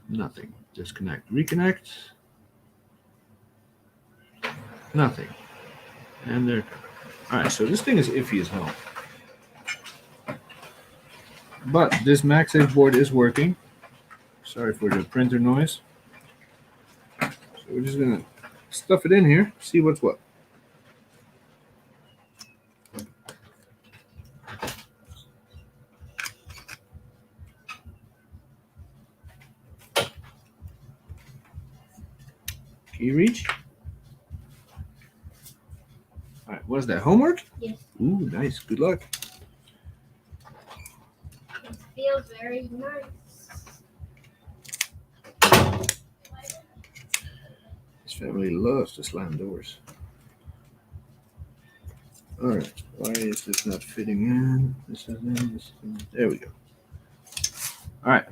Nothing. Disconnect, reconnect. Nothing. And there. All right, so this thing is iffy as hell. But this MagSafe board is working. Sorry for the printer noise. So we're just gonna stuff it in here, see what's what. Can you reach? All right, what is that, homework? Yes. Ooh, nice, good luck. It feels very nice. This family loves to slam doors. All right, why is this not fitting in? This is in, this is in. There we go. All right.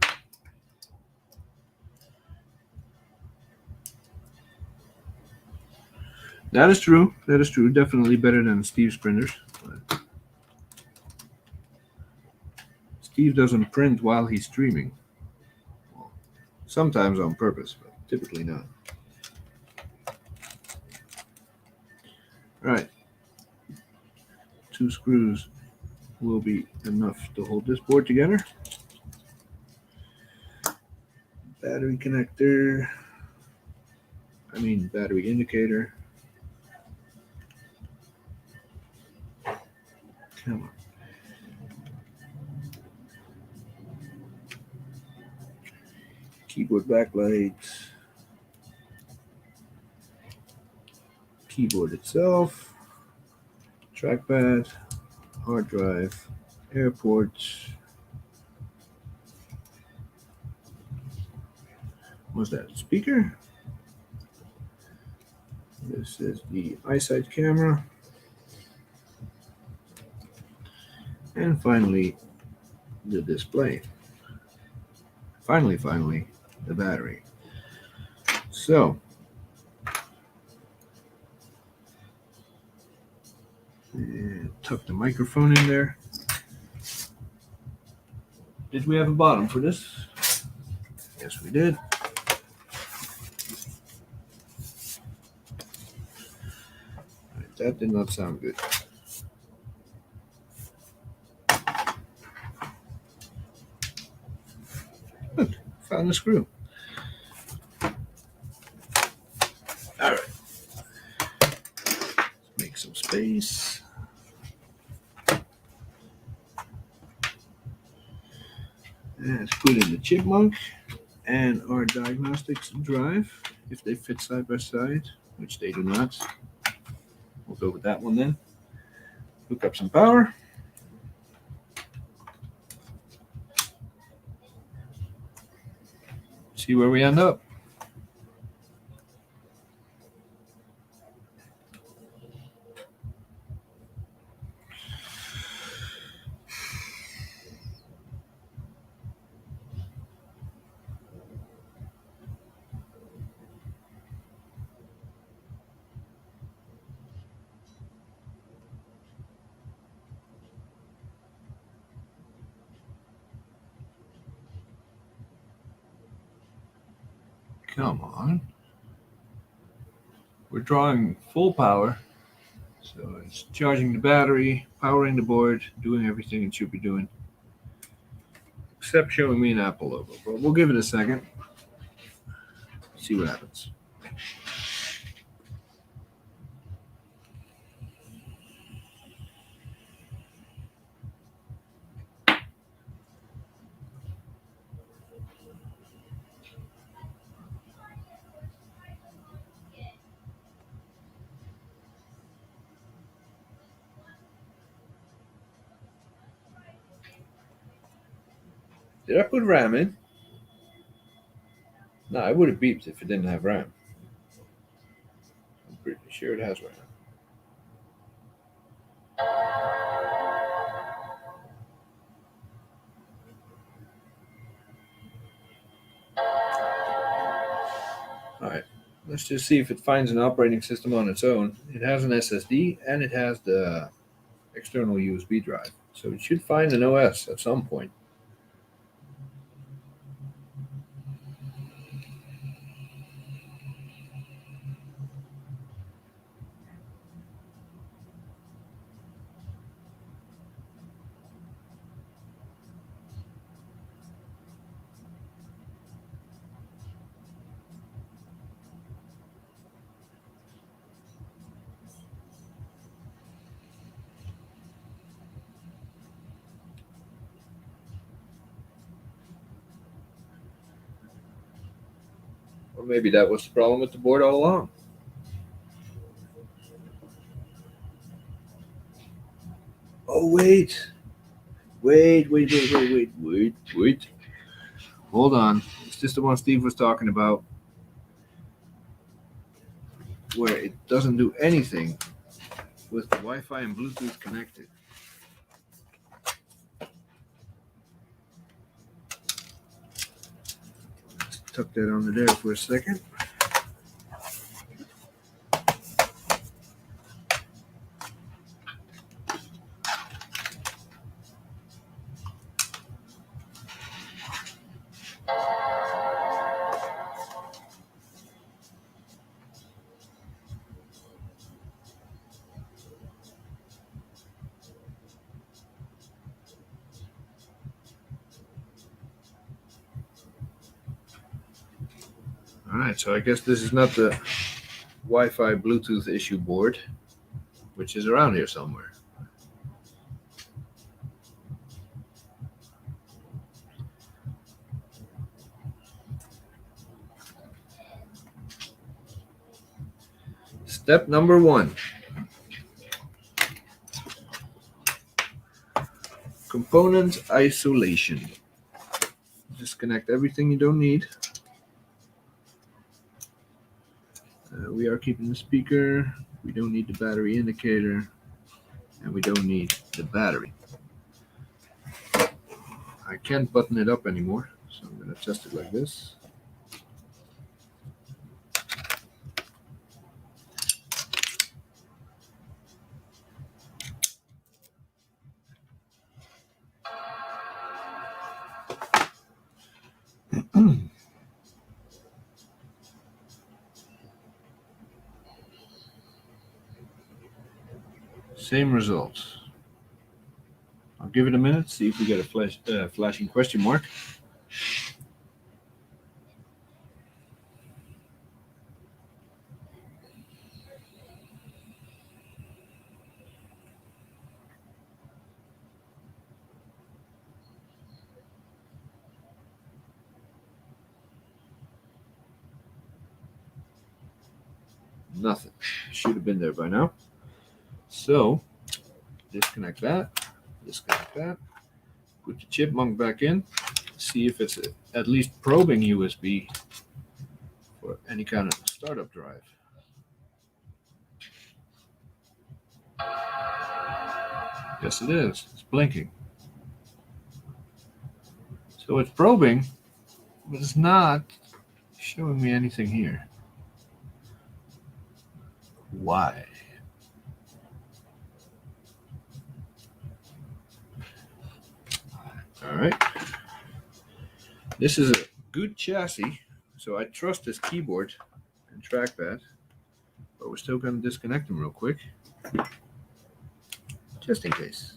That is true. That is true. Definitely better than Steve's printers. But Steve doesn't print while he's streaming. Well, sometimes on purpose, but typically not. All right. 2 screws will be enough to hold this board together. Battery connector. Battery indicator. Come on. Keyboard backlight. Keyboard itself. Trackpad. Hard drive. Airports. What's that? Speaker? This is the eyesight camera. And finally, the display. Finally, the battery. So, and tuck the microphone in there. Did we have a bottom for this? Yes, we did. Right, that did not sound good. Look, found the screw. All right. Let's make some space. Let's put in the chipmunk and our diagnostics drive, if they fit side by side, which they do not. We'll go with that one then. Hook up some power. See where we end up. Come on. We're drawing full power. So it's charging the battery, powering the board, doing everything it should be doing. Except showing me an Apple logo. But we'll give it a second. See what happens. Did I put RAM in? No, it would have beeped if it didn't have RAM. I'm pretty sure it has RAM. Alright, let's just see if it finds an operating system on its own. It has an SSD and it has the external USB drive. So it should find an OS at some point. Or maybe that was the problem with the board all along. Oh, wait. Wait. Hold on. Is this the one Steve was talking about? Where it doesn't do anything with the Wi-Fi and Bluetooth connected. Let's tuck that under there for a second. All right, so I guess this is not the Wi-Fi Bluetooth issue board, which is around here somewhere. Step number 1. Component isolation. Disconnect everything you don't need. We are keeping the speaker. We don't need the battery indicator. And we don't need the battery. I can't button it up anymore, so I'm going to test it like this. Same results. I'll give it a minute, see if we get a flashing question mark. Nothing. Should have been there by now. So, disconnect that, put the chipmunk back in, see if it's at least probing USB for any kind of startup drive. Yes, it is. It's blinking. So it's probing, but it's not showing me anything here. Why? All right. This is a good chassis, so I trust this keyboard and trackpad, but we're still going to disconnect them real quick, just in case.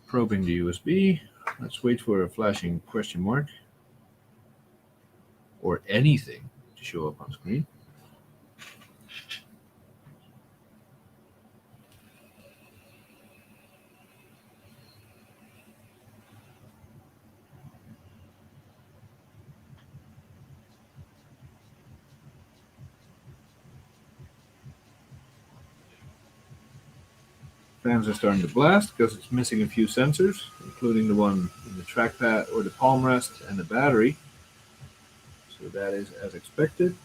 Probing the USB. Let's wait for a flashing question mark or anything to show up on screen. Fans are starting to blast because it's missing a few sensors, including the one in the trackpad or the palm rest and the battery. So that is as expected.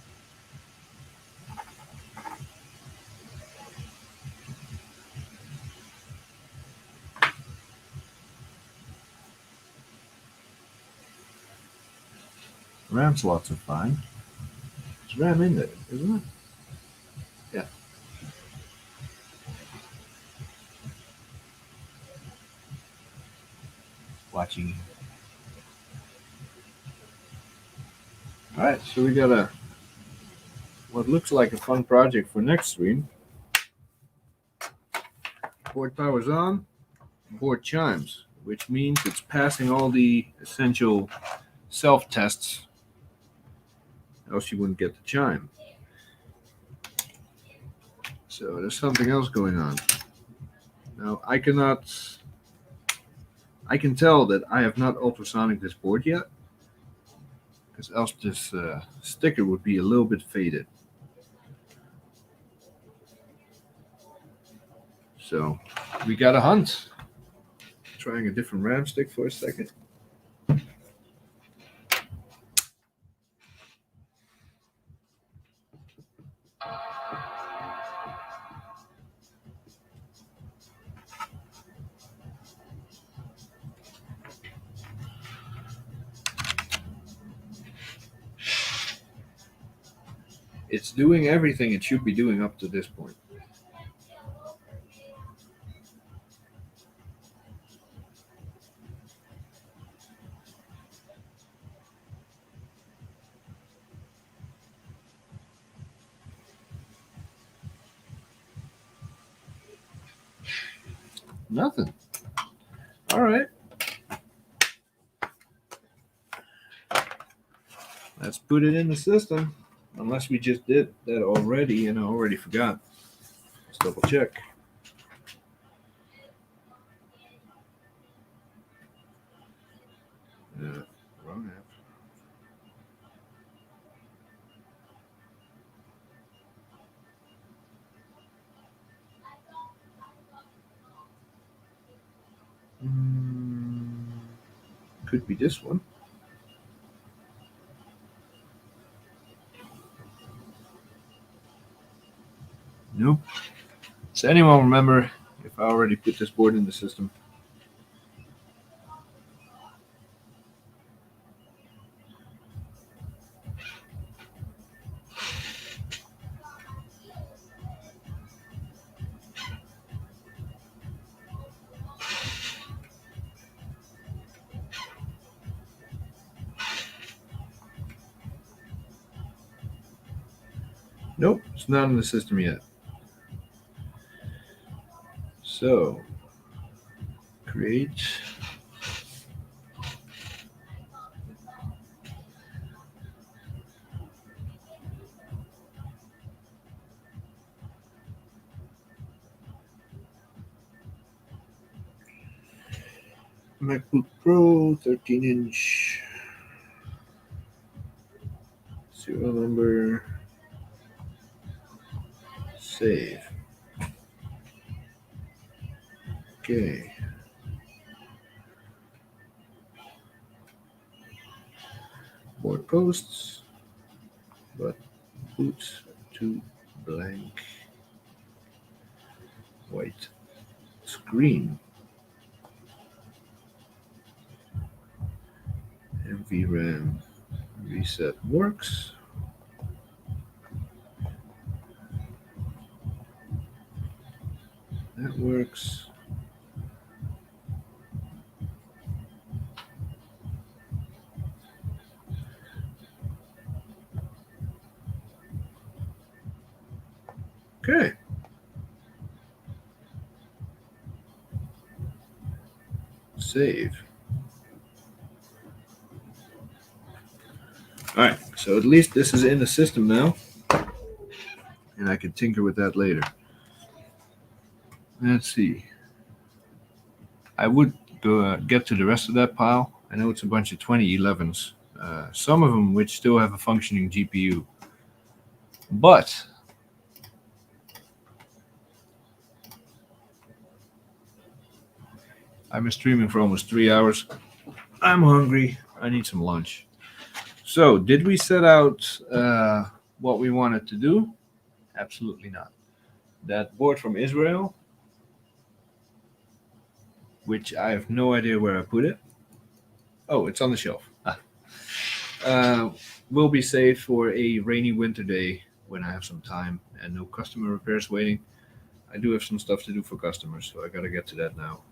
RAM slots are fine. There's RAM in there, isn't it? Yeah. Watching. All right, so we got what looks like a fun project for next stream. Board power's on, board chimes, which means it's passing all the essential self-tests, else you wouldn't get the chime. So there's something else going on. Now I can tell that I have not ultrasonic this board yet, because else this sticker would be a little bit faded. So we got a hunt. Trying a different RAM stick for a second. It's doing everything it should be doing up to this point. Nothing. All right. Let's put it in the system. Unless we just did that already and I already forgot. Let's double check. Wrong app. Could be this one. Nope. Does anyone remember if I already put this board in the system? Nope, it's not in the system yet. So, create. MacBook Pro 13-inch. Serial number. Save. Okay. Board posts, but boot to blank white screen. VRAM reset works. That works. Okay. Save. All right, so at least this is in the system now, and I can tinker with that later. Let's see. I would go get to the rest of that pile. I know it's a bunch of 2011s, some of them which still have a functioning GPU. But I've been streaming for almost 3 hours. I'm hungry. I need some lunch. So, did we set out what we wanted to do? Absolutely not. That board from Israel, which I have no idea where I put it. Oh, it's on the shelf. Will be saved for a rainy winter day when I have some time and no customer repairs waiting. I do have some stuff to do for customers, so I gotta get to that now.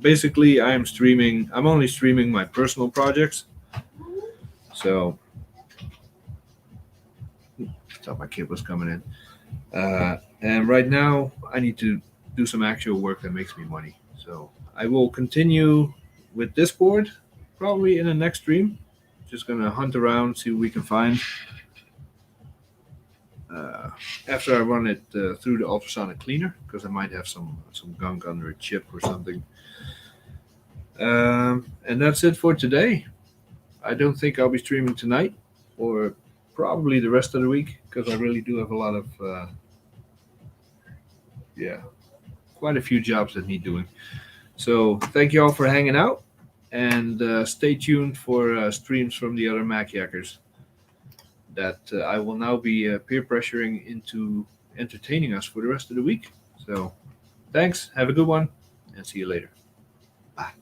Basically, I'm only streaming my personal projects. So, thought my kid was coming in. And right now, I need to do some actual work that makes me money. So, I will continue with this board probably in the next stream. Just gonna hunt around, see what we can find. After I run it through the ultrasonic cleaner, because I might have some gunk under a chip or something. And that's it for today. I don't think I'll be streaming tonight, or probably the rest of the week, because I really do have a lot of, quite a few jobs that need doing. So thank you all for hanging out, and stay tuned for streams from the other Mac Yackers that I will now be peer pressuring into entertaining us for the rest of the week. So thanks, have a good one, and see you later. Bye.